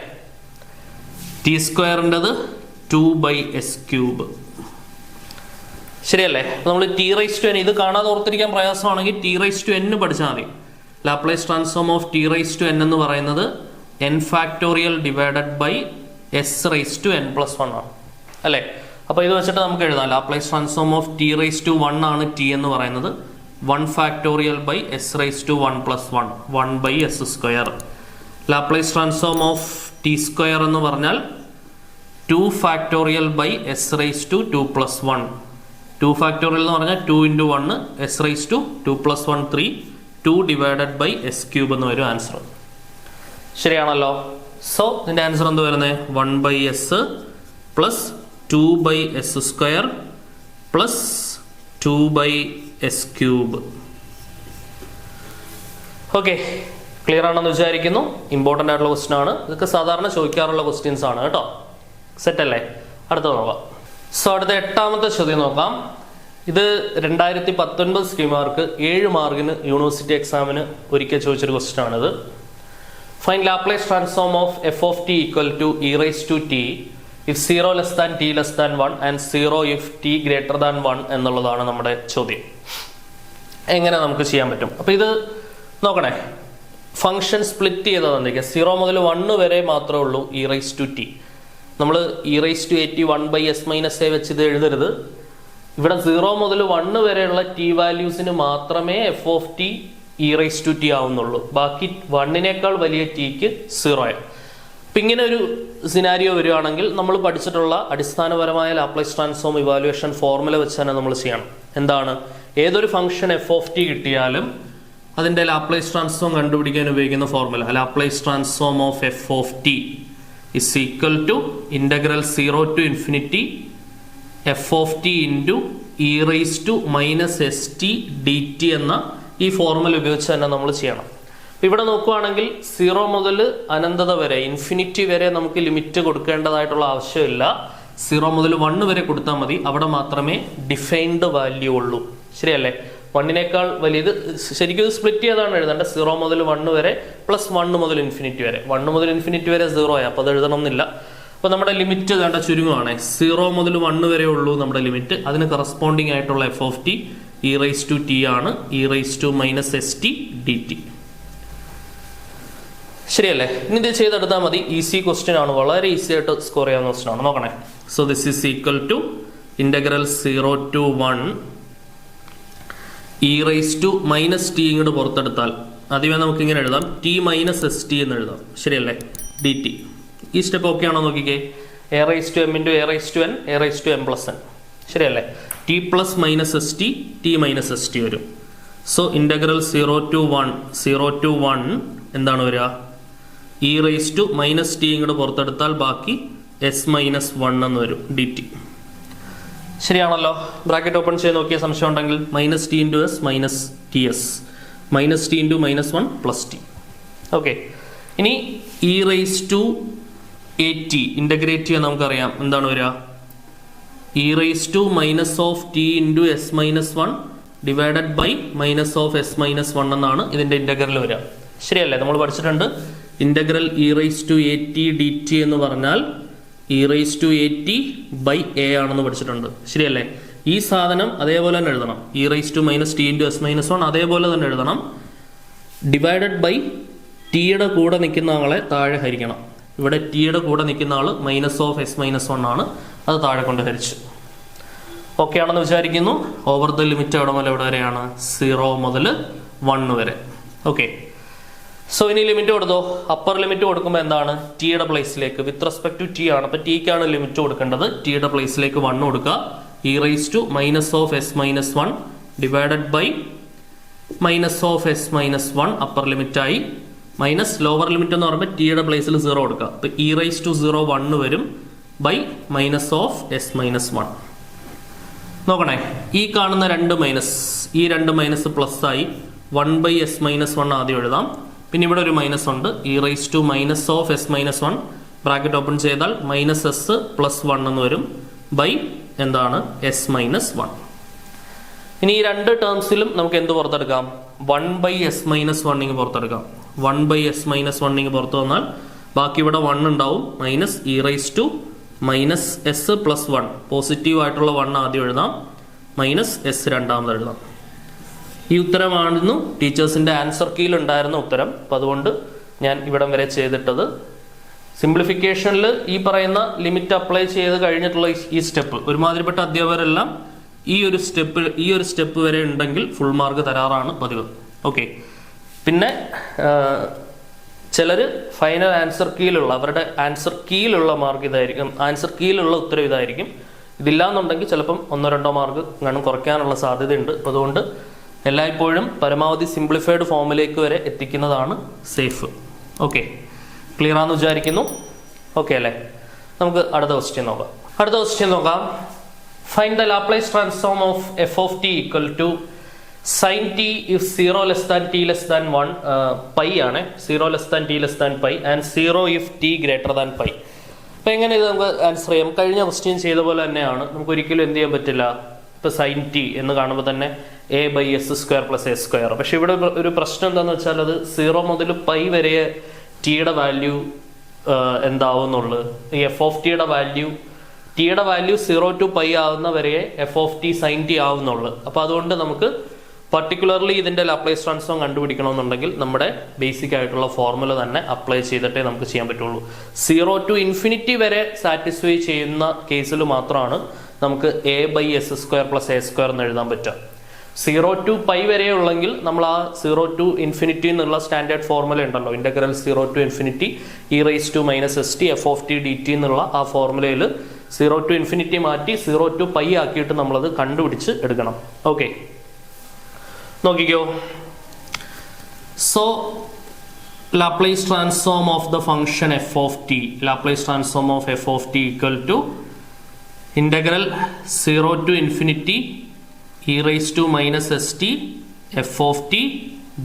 ടി സ്ക്വയറിൻ്റെത് 2/s ക്യൂബ്. ശരിയല്ലേ? നമ്മൾ ടി റൈസ് ടു എൻ, ഇത് കാണാതെ ഓർത്തിരിക്കാൻ പ്രയാസമാണെങ്കിൽ ടി റൈസ് ടു എൻ പഠിച്ചാൽ മതി. Laplace transform of t raise to n എന്ന് പറയുന്നത് n factorial divided by s raise to n plus 1 ആണ് അല്ലേ? അപ്പോൾ ഇത് വെച്ചിട്ട് നമുക്ക് എഴുതാം. Laplace transform of t raise to 1 ആണ് ടി എന്ന് പറയുന്നത്. 1 factorial by s raise to 1 plus 1, 1/s square. Laplace transform of t square എന്ന് പറഞ്ഞാൽ 2 factorial by s raise to 2 plus 1. 2 factorial എന്ന് പറഞ്ഞാൽ 2 into 1, s raise to 2 plus 1 3, 2 divided by s cube എന്ന് വരും answer. ശരിയാണല്ലോ. So ഇതിന്റെ answer എന്ത് വരുന്നത്? 1/s plus 2/s square plus 2/s cube. Okay, clear ആണെന്ന് വിചാരിക്കുന്നു. ഇമ്പോർട്ടൻ്റ് ആയിട്ടുള്ള ക്വസ്റ്റ്യൻ ആണ്. ഇതൊക്കെ സാധാരണ ചോദിക്കാറുള്ള ക്വസ്റ്റ്യൻസ് ആണ് കേട്ടോ. സെറ്റ് അല്ലേ? അടുത്ത നോക്കാം. സോ അടുത്ത 8ാമത്തെ ചോദ്യം നോക്കാം. ഇത് 2019 സ്കീമാർക്ക് 7 മാർക്കിന് യൂണിവേഴ്സിറ്റി എക്സാമിന് ഒരിക്കൽ ചോദിച്ചൊരു ക്വസ്റ്റ്യൻ ആണിത്. Find Laplace transform of f of t equal to e raised to t if 0 less than t less than 1 and 0 if t greater than 1 എന്നുള്ളതാണ് നമ്മുടെ ചോദ്യം. എങ്ങനെ നമുക്ക് ചെയ്യാൻ പറ്റും? അപ്പോൾ ഇത് നോക്കണേ. ഫംഗ്ഷൻ സ്പ്ലിറ്റ് ചെയ്താൽ തന്നിരിക്കുക. 0 മുതൽ 1 വരെ മാത്രമേ ഉള്ളൂ e raised to t. നമ്മൾ e raised to at 1/s minus a വെച്ച് ഇത് എഴുതരുത്. ഇവിടെ 0 മുതൽ 1 വരെയുള്ള t വാല്യൂസിന് മാത്രമേ f of t e raised to t ആവുന്നുള്ളൂ. ബാക്കി 1-നേക്കാൾ വലിയ tക്ക് 0. അപ്പം ഇങ്ങനെ ഒരു സിനാരിയോ വരികയാണെങ്കിൽ നമ്മൾ പഠിച്ചിട്ടുള്ള അടിസ്ഥാനപരമായ ലാപ്ലേസ് ട്രാൻസ്ഫോം ഇവാലുവേഷൻ ഫോർമുല വെച്ച് തന്നെ നമ്മൾ ചെയ്യണം. എന്താണ്? ഏതൊരു ഫംഗ്ഷൻ f of t കിട്ടിയാലും അതിൻ്റെ ലാപ്ലേസ് ട്രാൻസ്ഫോം കണ്ടുപിടിക്കാൻ ഉപയോഗിക്കുന്ന formula Laplace transform of f of t is equal to integral 0 to infinity f of t into e raised to minus st dt എന്ന ഈ ഫോർമുല ഉപയോഗിച്ച് തന്നെ നമ്മൾ ചെയ്യണം. ഇവിടെ നോക്കുകയാണെങ്കിൽ 0 മുതൽ അനന്തത വരെ, ഇൻഫിനിറ്റി വരെ നമുക്ക് ലിമിറ്റ് കൊടുക്കേണ്ടതായിട്ടുള്ള ആവശ്യമില്ല. 0 മുതൽ 1 വരെ കൊടുത്താൽ മതി. അവിടെ മാത്രമേ ഡിഫൈൻഡ് വാല്യൂ ഉള്ളൂ. ശരിയല്ലേ? 1-നേക്കാൾ വലിയത് ശരിക്കും സ്പ്ലിറ്റ് ചെയ്താണ് എഴുതേണ്ടത്. 0 മുതൽ 1 വരെ പ്ലസ് 1 മുതൽ ഇൻഫിനിറ്റി വരെ. 1 മുതൽ ഇൻഫിനിറ്റി വരെ 0 ആയി. അപ്പോൾ അത് എഴുതണം എന്നില്ല. അപ്പോൾ നമ്മുടെ ലിമിറ്റ് വേണ്ട ചുരുങ്ങുവാണ്. 0 മുതൽ 1 വരെ ഉള്ളൂ നമ്മുടെ ലിമിറ്റ്. അതിന് കറസ്പോണ്ടിങ് ആയിട്ടുള്ള f of t e raised to t ആണ്. e raised to minus st dt. ശരിയല്ലേ? ഇനി ഇത് ചെയ്തെടുത്താൽ മതി. ഈസി ക്വസ്റ്റ്യൻ ആണ്. വളരെ ഈസി ആയിട്ട് സ്കോർ ചെയ്യാവുന്ന ക്വസ്റ്റ്യൻ ആണ്. നോക്കണേ. So this is equal to integral 0 to 1 e raised to minus t ഇങ്ങോട്ട് പുറത്തെടുത്താൽ ആദ്യമേ നമുക്ക് ഇങ്ങനെ എഴുതാം. t minus st എന്ന് എഴുതാം. ശരിയല്ലേ? dt. ഈ സ്റ്റെപ്പ് ഓക്കെ ആണോ നോക്കിക്കേ. a raised to m into a raised to n, a raised to m plus n. ശരിയല്ലേ? t plus minus st, t minus st വരും. സോ ഇന്റഗ്രൽ 0 to 1 എന്താണ് വരിക? e raised to minus t ഇങ്ങോട്ട് പുറത്തെടുത്താൽ ബാക്കി s minus 1 എന്ന് വരും dt. ശരിയാണല്ലോ? ബ്രാക്കറ്റ് ഓപ്പൺ ചെയ്ത് നോക്കിയ സംശയം ഉണ്ടെങ്കിൽ minus t into s minus t s minus t into -1 plus t. Okay, ഇനി e raise to a t integrate ചെയ്യാൻ നമുക്കറിയാം. എന്താണ് വരിക? E raise to minus of t into s -1 divided by minus of s -1 എന്നാണ് ഇതിൻ്റെ integral വരിക. ശരിയല്ലേ? നമ്മൾ പഠിച്ചിട്ടുണ്ട് integral e raise to a t d t എന്ന് പറഞ്ഞാൽ e raise to a t by a ആണെന്ന് പഠിച്ചിട്ടുണ്ട്. ശരിയല്ലേ? ഈ സാധനം അതേപോലെ തന്നെ എഴുതണം. E raise to minus t into s -1 അതേപോലെ തന്നെ എഴുതണം. ഡിവൈഡഡ് ബൈ ടിയുടെ കൂടെ നിൽക്കുന്ന ആളെ താഴെ ഹരിക്കണം. ഇവിടെ ടിയുടെ കൂടെ നിൽക്കുന്ന ആൾ മൈനസ് ഓഫ് എസ് -1 ആണ്. അത് താഴെ കൊണ്ട് ഹരിച്ചു. ഓക്കെ ആണെന്ന് വിചാരിക്കുന്നു. ഓവർ ദ ലിമിറ്റ് എവിടെ മുതൽ എവിടെ വരെയാണ്? 0 മുതൽ 1 വരെ. ഓക്കെ, സോ ഇനി ലിമിറ്റ് കൊടുത്തോ. അപ്പർ ലിമിറ്റ് കൊടുക്കുമ്പോൾ എന്താണ്, ടിയുടെ പ്ലേസിലേക്ക് വിത്ത് റെസ്പെക്ട് ടു ടി ആണ്, അപ്പൊ ടിക്കാണ് ലിമിറ്റ് കൊടുക്കേണ്ടത്. ടിയുടെ പ്ലേസിലേക്ക് 1 കൊടുക്കുക. e raise to minus of s minus 1 divided by minus of s minus 1 upper limit ആയി, മൈനസ് ലോവർ ലിമിറ്റ് എന്ന് പറയുമ്പോൾ ടിയുടെ പ്ലേസിൽ 0 കൊടുക്കുക. അപ്പൊ e റൈസ് ടു 0 1 വരും by minus of s minus 1. നോക്കണേ, ഈ കാണുന്ന ഈ രണ്ട് മൈനസ് പ്ലസ് ആയി 1 ബൈ എസ് മൈനസ് 1 ആദ്യം എഴുതാം. പിന്നെ ഇവിടെ ഒരു മൈനസ് ഉണ്ട്, e raise to minus of s minus 1 bracket open ചെയ്താൽ മൈനസ് എസ് പ്ലസ് 1 എന്ന് വരും ബൈ എന്താണ് എസ് മൈനസ് 1. ഇനി ഈ രണ്ട് ടേംസിലും നമുക്ക് എന്ത് പുറത്തെടുക്കാം, 1 ബൈ എസ് മൈനസ് 1 ഇങ്ങ് പുറത്തെടുക്കാം. 1 ബൈ എസ് മൈനസ് 1 ഇങ്ങ് പുറത്തു വന്നാൽ ബാക്കി ഇവിടെ 1 ഉണ്ടാവും, minus e raise to minus s plus 1 positive ആയിട്ടുള്ള 1 ആദ്യം എഴുതാം, മൈനസ് എസ് രണ്ടാമത് എഴുതാം. ഈ ഉത്തരമായിരുന്നു ടീച്ചേഴ്സിന്റെ ആൻസർ കീയിൽ ഉണ്ടായിരുന്ന ഉത്തരം. അപ്പം അതുകൊണ്ട് ഞാൻ ഇവിടം വരെ ചെയ്തിട്ടത്. സിംപ്ലിഫിക്കേഷനിൽ ഈ പറയുന്ന ലിമിറ്റ് അപ്ലൈ ചെയ്ത് കഴിഞ്ഞിട്ടുള്ള ഈ സ്റ്റെപ്പ് ഒരുമാതിരിപ്പെട്ട അധ്യാപകരെല്ലാം ഈ ഒരു സ്റ്റെപ്പ് വരെ ഉണ്ടെങ്കിൽ ഫുൾ മാർക്ക് തരാറാണ് പതിവ്. ഓക്കെ, പിന്നെ ചിലർ ഫൈനൽ ആൻസർ കീയിലുള്ള അവരുടെ ആൻസർ കീയിലുള്ള മാർക്ക് ഇതായിരിക്കും, ആൻസർ കീയിലുള്ള ഉത്തരം ഇതായിരിക്കും. ഇതില്ലാന്നുണ്ടെങ്കിൽ ചിലപ്പം 1-2 മാർക്ക് കാണും കുറയ്ക്കാനുള്ള സാധ്യതയുണ്ട്. അപ്പം അതുകൊണ്ട് എല്ലായ്പ്പോഴും പരമാവധി സിംപ്ലിഫൈഡ് ഫോമിലേക്ക് വരെ എത്തിക്കുന്നതാണ് സേഫ്. ഓക്കെ, ക്ലിയർ ആണെന്ന് വിചാരിക്കുന്നു. ഓക്കെ അല്ലേ, നമുക്ക് അടുത്ത ക്വസ്റ്റ്യൻ നോക്കാം. Find the Laplace transform of f of t equal to sine t if 0 less than t less than 1 pi ആണ്, 0 less than t less than pi and 0 if t greater than pi. അപ്പൊ എങ്ങനെ ഇത് നമുക്ക് answer ചെയ്യാം? കഴിഞ്ഞ question ചെയ്ത പോലെ തന്നെയാണ്. നമുക്ക് ഒരിക്കലും എന്ത് ചെയ്യാൻ പറ്റില്ല, ഇപ്പൊ സൈൻ ടി എന്ന് കാണുമ്പോൾ തന്നെ a by s square plus a square. പക്ഷെ ഇവിടെ ഒരു പ്രശ്നം എന്താന്ന് വെച്ചാൽ അത് 0 മുതൽ പൈ വരെ ടിയുടെ വാല്യൂ എന്താവുന്നുള്ളു. ഈ എഫ് ഓഫ് ടിയുടെ വാല്യൂ 0 to പൈ ആവുന്ന വരെ f of t sine t ആവുന്നുള്ളു. അപ്പൊ അതുകൊണ്ട് നമുക്ക് പർട്ടിക്കുലർലി ഇതിന്റെ ലാപ്ലേസ് ട്രാൻസ്ഫോം കണ്ടുപിടിക്കണമെന്നുണ്ടെങ്കിൽ നമ്മുടെ ബേസിക് ആയിട്ടുള്ള ഫോർമുല തന്നെ അപ്ലൈ ചെയ്തിട്ടേ നമുക്ക് ചെയ്യാൻ പറ്റുള്ളൂ. 0 to ഇൻഫിനിറ്റി വരെ സാറ്റിസ്ഫൈ ചെയ്യുന്ന കേസിൽ മാത്രമാണ് നമുക്ക് a by s square plus a square എന്ന് എഴുതാൻ പറ്റുക. 0 to പൈ വരെ ഉള്ളെങ്കിൽ നമ്മൾ ആ 0 to ഇൻഫിനിറ്റി എന്നുള്ള സ്റ്റാൻഡേർഡ് ഫോർമുല ഉണ്ടല്ലോ, integral 0 to infinity e raise to minus s t f of t d t എന്നുള്ള ആ ഫോർമുലയിൽ 0 to ഇൻഫിനിറ്റി മാറ്റി 0 to പൈ ആക്കിയിട്ട് നമ്മളത് കണ്ടുപിടിച്ച് എടുക്കണം. ഓക്കെ, നോക്കിക്കോ. So Laplace transform of the function f of t, Laplace transform of f of t equal to integral 0 to infinity e raise to minus s t f of t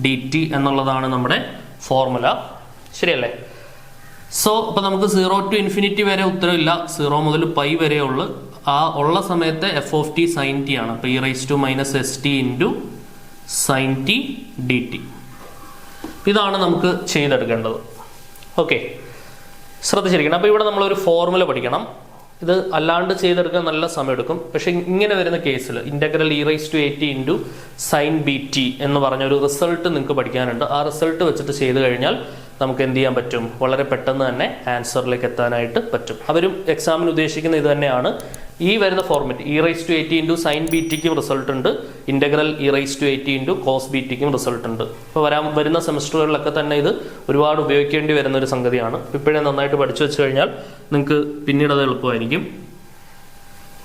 d t എന്നുള്ളതാണ് നമ്മുടെ formula. ശരിയല്ലേ? So അപ്പൊ നമുക്ക് 0 to infinity വരെ ഉത്തരവില്ല, 0 മുതൽ pi വരെ ഉള്ളു. ആ ഉള്ള സമയത്ത് f of t sine t ആണ്. അപ്പൊ e raise to minus s t into sine t d t. ഇതാണ് നമുക്ക് ചെയ്തെടുക്കേണ്ടത്. ഓക്കെ, ശ്രദ്ധിച്ചിരിക്കണം. അപ്പൊ ഇവിടെ നമ്മളൊരു ഫോർമുല പഠിക്കണം. ഇത് അല്ലാണ്ട് ചെയ്തെടുക്കാൻ നല്ല സമയം എടുക്കും. പക്ഷെ ഇങ്ങനെ വരുന്ന കേസിൽ integral e raise to 80 into sine b t എന്ന് പറഞ്ഞ ഒരു റിസൾട്ട് നിങ്ങൾക്ക് പഠിക്കാനുണ്ട്. ആ റിസൾട്ട് വെച്ചിട്ട് ചെയ്ത് കഴിഞ്ഞാൽ നമുക്ക് എന്ത് ചെയ്യാൻ പറ്റും, വളരെ പെട്ടെന്ന് തന്നെ ആൻസറിലേക്ക് എത്താനായിട്ട് പറ്റും. അവരും എക്സാമിന് ഉദ്ദേശിക്കുന്ന ഇത് തന്നെയാണ്. ഈ വരുന്ന format e raise to 80 into sine b ടിക്കും റിസൾട്ട് ഉണ്ട്, integral e raise to 80 into cos b ടിക്കും റിസൾട്ട് ഉണ്ട്. ഇപ്പോൾ വരുന്ന സെമസ്റ്ററുകളിലൊക്കെ തന്നെ ഇത് ഒരുപാട് ഉപയോഗിക്കേണ്ടി വരുന്ന ഒരു സംഗതിയാണ്. ഇപ്പോഴേ നന്നായിട്ട് പഠിച്ചു വെച്ച് കഴിഞ്ഞാൽ നിങ്ങൾക്ക് പിന്നീട് അത് എളുപ്പമായിരിക്കും.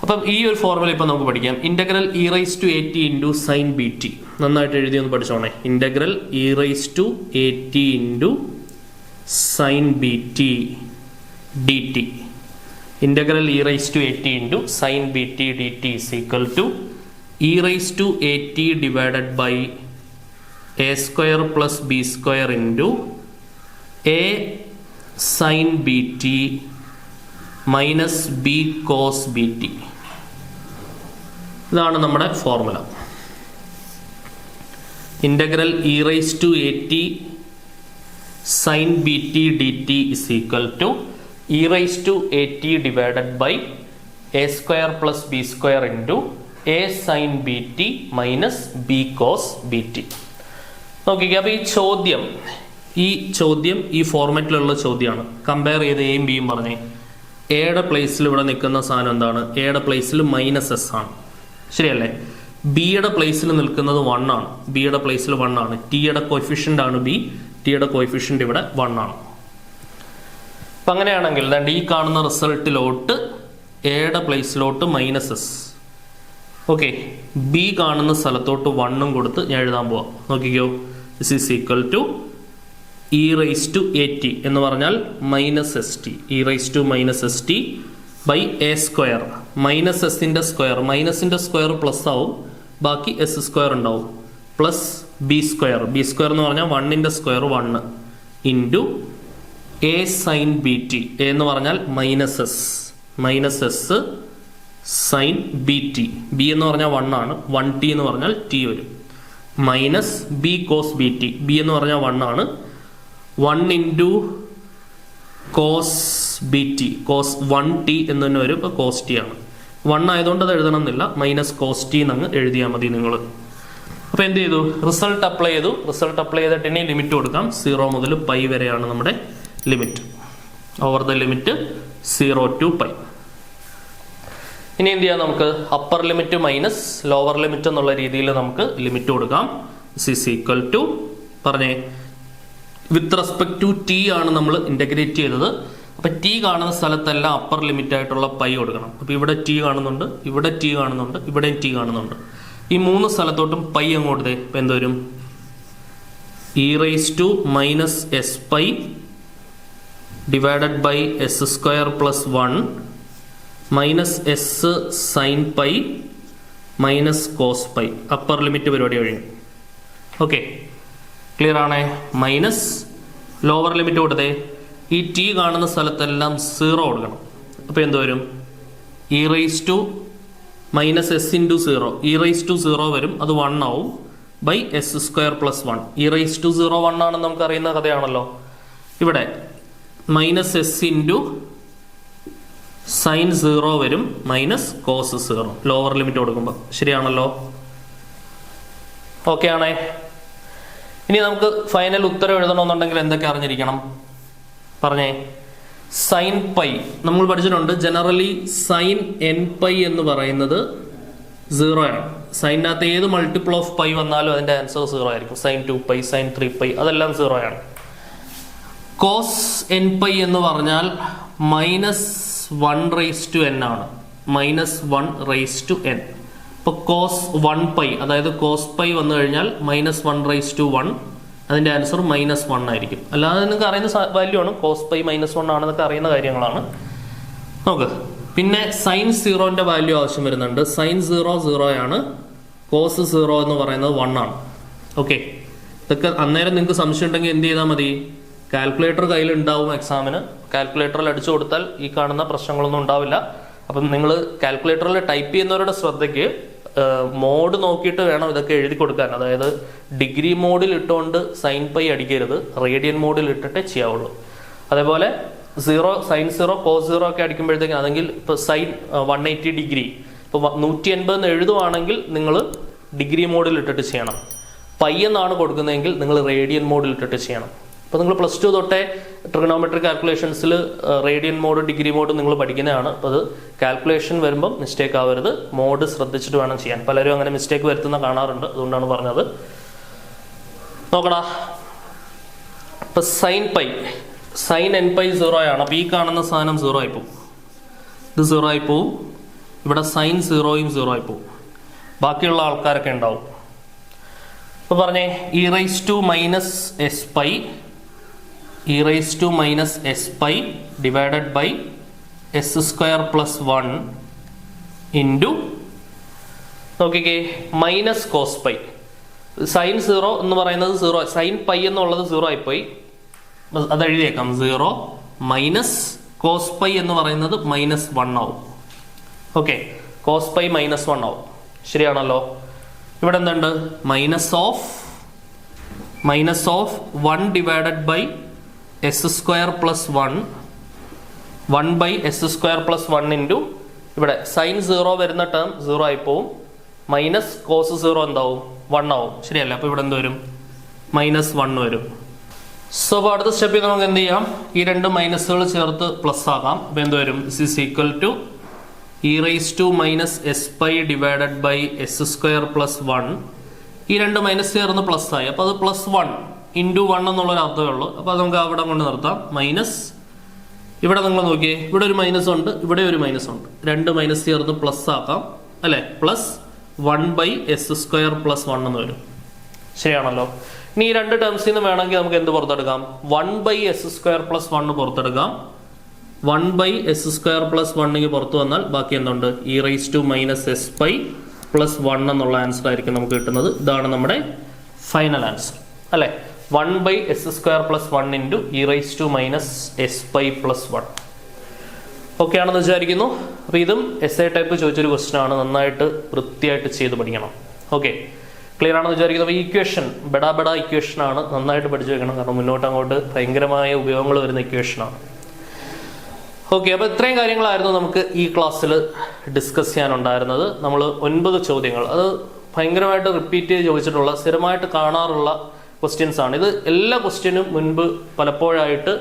അപ്പം ഈ ഒരു ഫോർമുല ഇപ്പം നമുക്ക് പഠിക്കാം. Integral e raise to 80 into sine b t നന്നായിട്ട് എഴുതി ഒന്ന് പഠിച്ചോണേ. Integral e raise to 80 into sine b t d t. Integral e raised to 80 into sin bt dt is equal to e raised to 80 divided by a square plus b square into a sin bt minus b cos bt. ഇതാണ് നമ്മുടെ formula. Integral e raise to 80 sin bt dt is equal to e raised to 80 divided by a square plus b square into a sin bt minus b cos bt. നോക്കിക്കേ, അപ്പൊ ഈ ചോദ്യം ഈ ഫോർമാറ്റിലുള്ള ചോദ്യമാണ്. Compare ചെയ്ത് എയും ബിയും പറഞ്ഞേ. എയുടെ പ്ലേസിൽ ഇവിടെ നിൽക്കുന്ന സാധനം എന്താണ്? എയുടെ പ്ലേസിൽ മൈനസ് എസ് ആണ്, ശരിയല്ലേ? ബിയുടെ പ്ലേസിൽ നിൽക്കുന്നത് 1 ആണ്. ബിയുടെ പ്ലേസിൽ 1 ആണ്. ടിയുടെ കോഫിഷ്യന്റ് ആണ് ബി. ടിയുടെ കോയിഫിഷ്യൻ്റ് ഇവിടെ 1 ആണ്. അപ്പം അങ്ങനെയാണെങ്കിൽ ഈ കാണുന്ന റിസൾട്ടിലോട്ട് എയുടെ പ്ലേസിലോട്ട് -s, ഓക്കെ, ബി കാണുന്ന സ്ഥലത്തോട്ട് 1 കൊടുത്ത് ഞാൻ എഴുതാൻ പോവാം. നോക്കിക്കോ, this is equal to e⁻at എന്ന് പറഞ്ഞാൽ -st, e⁻ by a square, -sന്റെ സ്ക്വയർ, മൈനസിന്റെ സ്ക്വയർ പ്ലസ് ആവും, ബാക്കി s² ഉണ്ടാവും, പ്ലസ് b സ്ക്വയർ, എന്ന് പറഞ്ഞാൽ 1ന്റെ square 1 into a sin bt, a എന്ന് പറഞ്ഞാൽ -s sin bt, b എന്ന് പറഞ്ഞാൽ 1 ആണ്, 1t എന്ന് പറഞ്ഞാൽ t വരും, minus b cos bt, b എന്ന് പറഞ്ഞാൽ 1 ആണ്, 1 into cos bt, cos 1t എന്ന് തന്നെ വരും, ഇപ്പോൾ cos t ആണ്, 1 ആയതുകൊണ്ട് അത് എഴുതണം എന്നില്ല, മൈനസ് cos t എന്നങ്ങ് എഴുതിയാൽ മതി നിങ്ങൾ. അപ്പോൾ എന്ത് ചെയ്തു, റിസൾട്ട് അപ്ലൈ ചെയ്തു, റിസൾട്ട് അപ്ലൈ ചെയ്തിട്ട് ഇനി ലിമിറ്റ് കൊടുക്കാം, 0 മുതൽ π വരെയാണ് നമ്മുടെ limit, over the limit 0 to π. ഇനി എന്ത് ചെയ്യാം, നമുക്ക് upper limit minus lower limit എന്നുള്ള രീതിയിൽ നമുക്ക് ലിമിറ്റ് കൊടുക്കാം. ഇസ് ഈക്വൽ ടു, പറഞ്ഞേ, വിത്ത് റെസ്പെക്ട് ടു ടി ആണ് നമ്മൾ ഇന്റഗ്രേറ്റ് ചെയ്തത്. അപ്പൊ ടി കാണുന്ന സ്ഥലത്തെല്ലാം അപ്പർ ലിമിറ്റ് ആയിട്ടുള്ള π കൊടുക്കണം. അപ്പൊ ഇവിടെ ടി കാണുന്നുണ്ട്, ഇവിടെ ടി കാണുന്നുണ്ട്, ഇവിടെയും ടി കാണുന്നുണ്ട്. ഈ 3 സ്ഥലത്തോട്ടും π അങ്ങോട്ട് ഇപ്പൊ എന്തുവരും, e⁻s⁻ divided by s² plus 1 minus s sin π minus cos π. Upper limit പരിപാടി കഴിഞ്ഞു. ഓക്കെ, ക്ലിയർ ആണേ. മൈനസ് ലോവർ ലിമിറ്റ് കൊടുത്തേ, ഈ ടി കാണുന്ന സ്ഥലത്തെല്ലാം 0 കൊടുക്കണം. അപ്പൊ എന്തുവരും, e⁻s⁻ e⁻0 വരും, അത് 1 ആവും, ബൈ s² പ്ലസ് 1. e⁻0 1 ആണെന്ന് നമുക്ക് അറിയുന്ന കഥയാണല്ലോ. ഇവിടെ -s ഇൻറ്റു sin 0 വരും, മൈനസ് cos 0, ലോവർ ലിമിറ്റ് കൊടുക്കുമ്പോൾ. ശരിയാണല്ലോ, ഓക്കെ ആണേ. ഇനി നമുക്ക് ഫൈനൽ ഉത്തരം എഴുതണമെന്നുണ്ടെങ്കിൽ എന്തൊക്കെ അറിഞ്ഞിരിക്കണം, പറഞ്ഞേ. sin π നമ്മൾ പഠിച്ചിട്ടുണ്ട്, ജനറലി sin nπ എന്ന് പറയുന്നത് 0 ആണ്. സൈനകത്ത് ഏത് മൾട്ടിപ്പിൾ ഓഫ് π വന്നാലും അതിന്റെ ആൻസർ 0 ആയിരിക്കും. sin 2π, sin 3π, അതെല്ലാം 0 ആണ്. cos nπ എന്ന് പറഞ്ഞാൽ -1/n ആണ്, -1/n. ഇപ്പൊ cos 1π, അതായത് cos π വന്നു കഴിഞ്ഞാൽ -1/1, അതിന്റെ ആൻസർ -1 ആയിരിക്കും. അല്ലാതെ നിങ്ങൾക്ക് അറിയുന്ന വാല്യൂ ആണ്, cos π -1 ആണെന്നൊക്കെ അറിയുന്ന കാര്യങ്ങളാണ്. നോക്ക്, പിന്നെ sin 0ന്റെ വാല്യൂ ആവശ്യം വരുന്നുണ്ട്. sin 0 0 ആണ്, cos 0 എന്ന് പറയുന്നത് 1 ആണ്. ഓക്കെ, ഇതൊക്കെ അന്നേരം നിങ്ങൾക്ക് സംശയം ഉണ്ടെങ്കിൽ എന്ത് ചെയ്താൽ മതി, കാൽക്കുലേറ്റർ കയ്യിൽ ഉണ്ടാവും എക്സാമിന്, കാൽക്കുലേറ്ററിൽ അടിച്ചു കൊടുത്താൽ ഈ കാണുന്ന പ്രശ്നങ്ങളൊന്നും ഉണ്ടാവില്ല. അപ്പം നിങ്ങൾ കാൽക്കുലേറ്ററിൽ ടൈപ്പ് ചെയ്യുന്നവരുടെ ശ്രദ്ധയ്ക്ക് മോഡ് നോക്കിയിട്ട് വേണം ഇതൊക്കെ എഴുതി കൊടുക്കാൻ. അതായത് ഡിഗ്രി മോഡിൽ ഇട്ടുകൊണ്ട് sin π അടിക്കരുത്, റേഡിയൻ മോഡിൽ ഇട്ടിട്ടേ ചെയ്യാവുള്ളൂ. അതേപോലെ sin 0 cos 0 ഒക്കെ അടിക്കുമ്പോഴത്തേക്കും, അതെങ്കിൽ ഇപ്പോൾ sin 180 ഡിഗ്രി, ഇപ്പോൾ 180 എഴുതുവാണെങ്കിൽ നിങ്ങൾ ഡിഗ്രി മോഡിൽ ഇട്ടിട്ട് ചെയ്യണം. π എന്നാണ് കൊടുക്കുന്നതെങ്കിൽ നിങ്ങൾ റേഡിയൻ മോഡിൽ ഇട്ടിട്ട് ചെയ്യണം. അപ്പോൾ നിങ്ങൾ +2 തൊട്ടേ ട്രിഗണോമെട്രി കാൽക്കുലേഷൻസിൽ റേഡിയൻ മോഡ്, ഡിഗ്രി മോഡ് നിങ്ങൾ പഠിക്കുന്നതാണ്. അപ്പോൾ അത് കാൽക്കുലേഷൻ വരുമ്പം മിസ്റ്റേക്ക് ആവരുത്, മോഡ് ശ്രദ്ധിച്ചിട്ട് വേണം ചെയ്യാൻ. പലരും അങ്ങനെ മിസ്റ്റേക്ക് വരുത്തുന്ന കാണാറുണ്ട്, അതുകൊണ്ടാണ് പറഞ്ഞത്. നോക്കടാ, ഇപ്പൊ sin nπ 0 ആണ്. അപ്പൊ ഈ കാണുന്ന സാധനം 0 ആയി പോവും, ഇത് 0 ആയി പോവും, ഇവിടെ sin 0യും 0 ആയി പോവും, ബാക്കിയുള്ള ആൾക്കാരൊക്കെ ഉണ്ടാവും. അപ്പൊ പറഞ്ഞേ, e⁻s⁻ divided by s² plus 1 into, നോക്കിക്കേ, മൈനസ് cos π. sin 0 എന്ന് പറയുന്നത് 0, sin π എന്നുള്ളത് 0 ആയിപ്പോയി, അത് എഴുതിയേക്കാം. 0 മൈനസ് cos π എന്ന് പറയുന്നത് -1 ആവും. ഓക്കെ, cos π -1 ആവും. ശരിയാണല്ലോ. ഇവിടെ എന്തുണ്ട്, minus of 1 divided by s² plus 1 by s² plus 1 into, ഇവിടെ sin 0 വരുന്ന ടേം 0 ആയി പോവും, മൈനസ് cos 0 എന്താവും, 1 ആവും. ശരിയല്ല, അപ്പൊ ഇവിടെ എന്ത് വരും, -1 വരും. സോ അപ്പോൾ അടുത്ത സ്റ്റെപ്പിൽ നമുക്ക് എന്ത് ചെയ്യാം, ഈ രണ്ട് മൈനസുകൾ ചേർത്ത് പ്ലസ് ആക്കാം. അപ്പൊ എന്ത് വരും, this is equal to e⁻s⁻ divided by s² plus 1. ഈ രണ്ട് മൈനസ് ചേർന്ന് പ്ലസ് ആയി, അപ്പൊ അത് +1 ഇൻറ്റു 1 എന്നുള്ളൊരു അർത്ഥമേ ഉള്ളൂ. അപ്പോൾ അത് നമുക്ക് അവിടെ കൊണ്ട് നിർത്താം. മൈനസ് ഇവിടെ നിങ്ങൾ നോക്കിയേ, ഇവിടെ ഒരു മൈനസ് ഉണ്ട്, ഇവിടെ ഒരു മൈനസ് ഉണ്ട്. 2 മൈനസ് ചേർത്ത് പ്ലസ് ആക്കാം അല്ലേ. പ്ലസ് 1/s² പ്ലസ് 1 എന്ന് വരും. ശരിയാണല്ലോ. ഇനി ഈ 2 ടേംസിൽ നിന്ന് വേണമെങ്കിൽ നമുക്ക് എന്ത് പുറത്തെടുക്കാം? 1/s² plus 1 പുറത്തെടുക്കാം. 1/s² പ്ലസ് 1 പുറത്തു വന്നാൽ ബാക്കി എന്തുണ്ട്? e⁻⁻s⁻ പ്ലസ് 1 എന്നുള്ള ആൻസർ ആയിരിക്കും നമുക്ക് കിട്ടുന്നത്. ഇതാണ് നമ്മുടെ ഫൈനൽ ആൻസർ അല്ലെ. 1/s² plus 1 into e⁻⁻s⁻ plus 1. Okay ആണെന്ന് വിചാരിക്കുന്നു. അപ്പോൾ ഇതും essay ടൈപ്പ് ചോദിച്ചൊരു ക്വസ്റ്റ്യൻ ആണ്. നന്നായിട്ട് വൃത്തിയായിട്ട് ചെയ്ത് പഠിക്കണം. ഓക്കെ, ക്ലിയർ ആണെന്ന് വിചാരിക്കുന്നു. അപ്പോൾ ഇക്വേഷൻ ബെടാ ഇക്വേഷൻ ആണ്, നന്നായിട്ട് പഠിച്ചു വെക്കണം. കാരണം മുന്നോട്ട് അങ്ങോട്ട് ഭയങ്കരമായ ഉപയോഗങ്ങൾ വരുന്ന ഇക്വേഷനാണ്. ഓക്കെ, അപ്പോൾ ഇത്രയും കാര്യങ്ങളായിരുന്നു നമുക്ക് ഈ ക്ലാസ്സിൽ ഡിസ്കസ് ചെയ്യാനുണ്ടായിരുന്നത്. നമ്മൾ 9 ചോദ്യങ്ങൾ, അത് ഭയങ്കരമായിട്ട് റിപ്പീറ്റ് ചെയ്ത് ചോദിച്ചിട്ടുള്ള, സ്ഥിരമായിട്ട് കാണാറുള്ള ക്വസ്റ്റ്യൻസ് ആണ്. ഇത് എല്ലാ ക്വസ്റ്റ്യനും മുൻപ് പലപ്പോഴായിട്ട്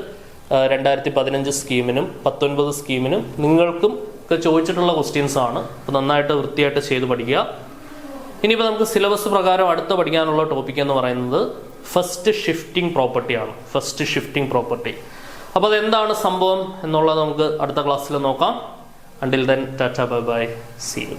2015 സ്കീമിനും 19 സ്കീമിനും നിങ്ങൾക്കും ഒക്കെ ചോദിച്ചിട്ടുള്ള ക്വസ്റ്റ്യൻസ് ആണ്. അപ്പോൾ നന്നായിട്ട് വൃത്തിയായിട്ട് ചെയ്ത് പഠിക്കുക. ഇനിയിപ്പോൾ നമുക്ക് സിലബസ് പ്രകാരം അടുത്ത പഠിക്കാനുള്ള ടോപ്പിക് എന്ന് പറയുന്നത് ഫസ്റ്റ് ഷിഫ്റ്റിംഗ് പ്രോപ്പർട്ടി ആണ്. First shifting property. അപ്പോൾ അതെന്താണ് സംഭവം എന്നുള്ളത് നമുക്ക് അടുത്ത ക്ലാസ്സിൽ നോക്കാം. Until then tata bye bye, see U.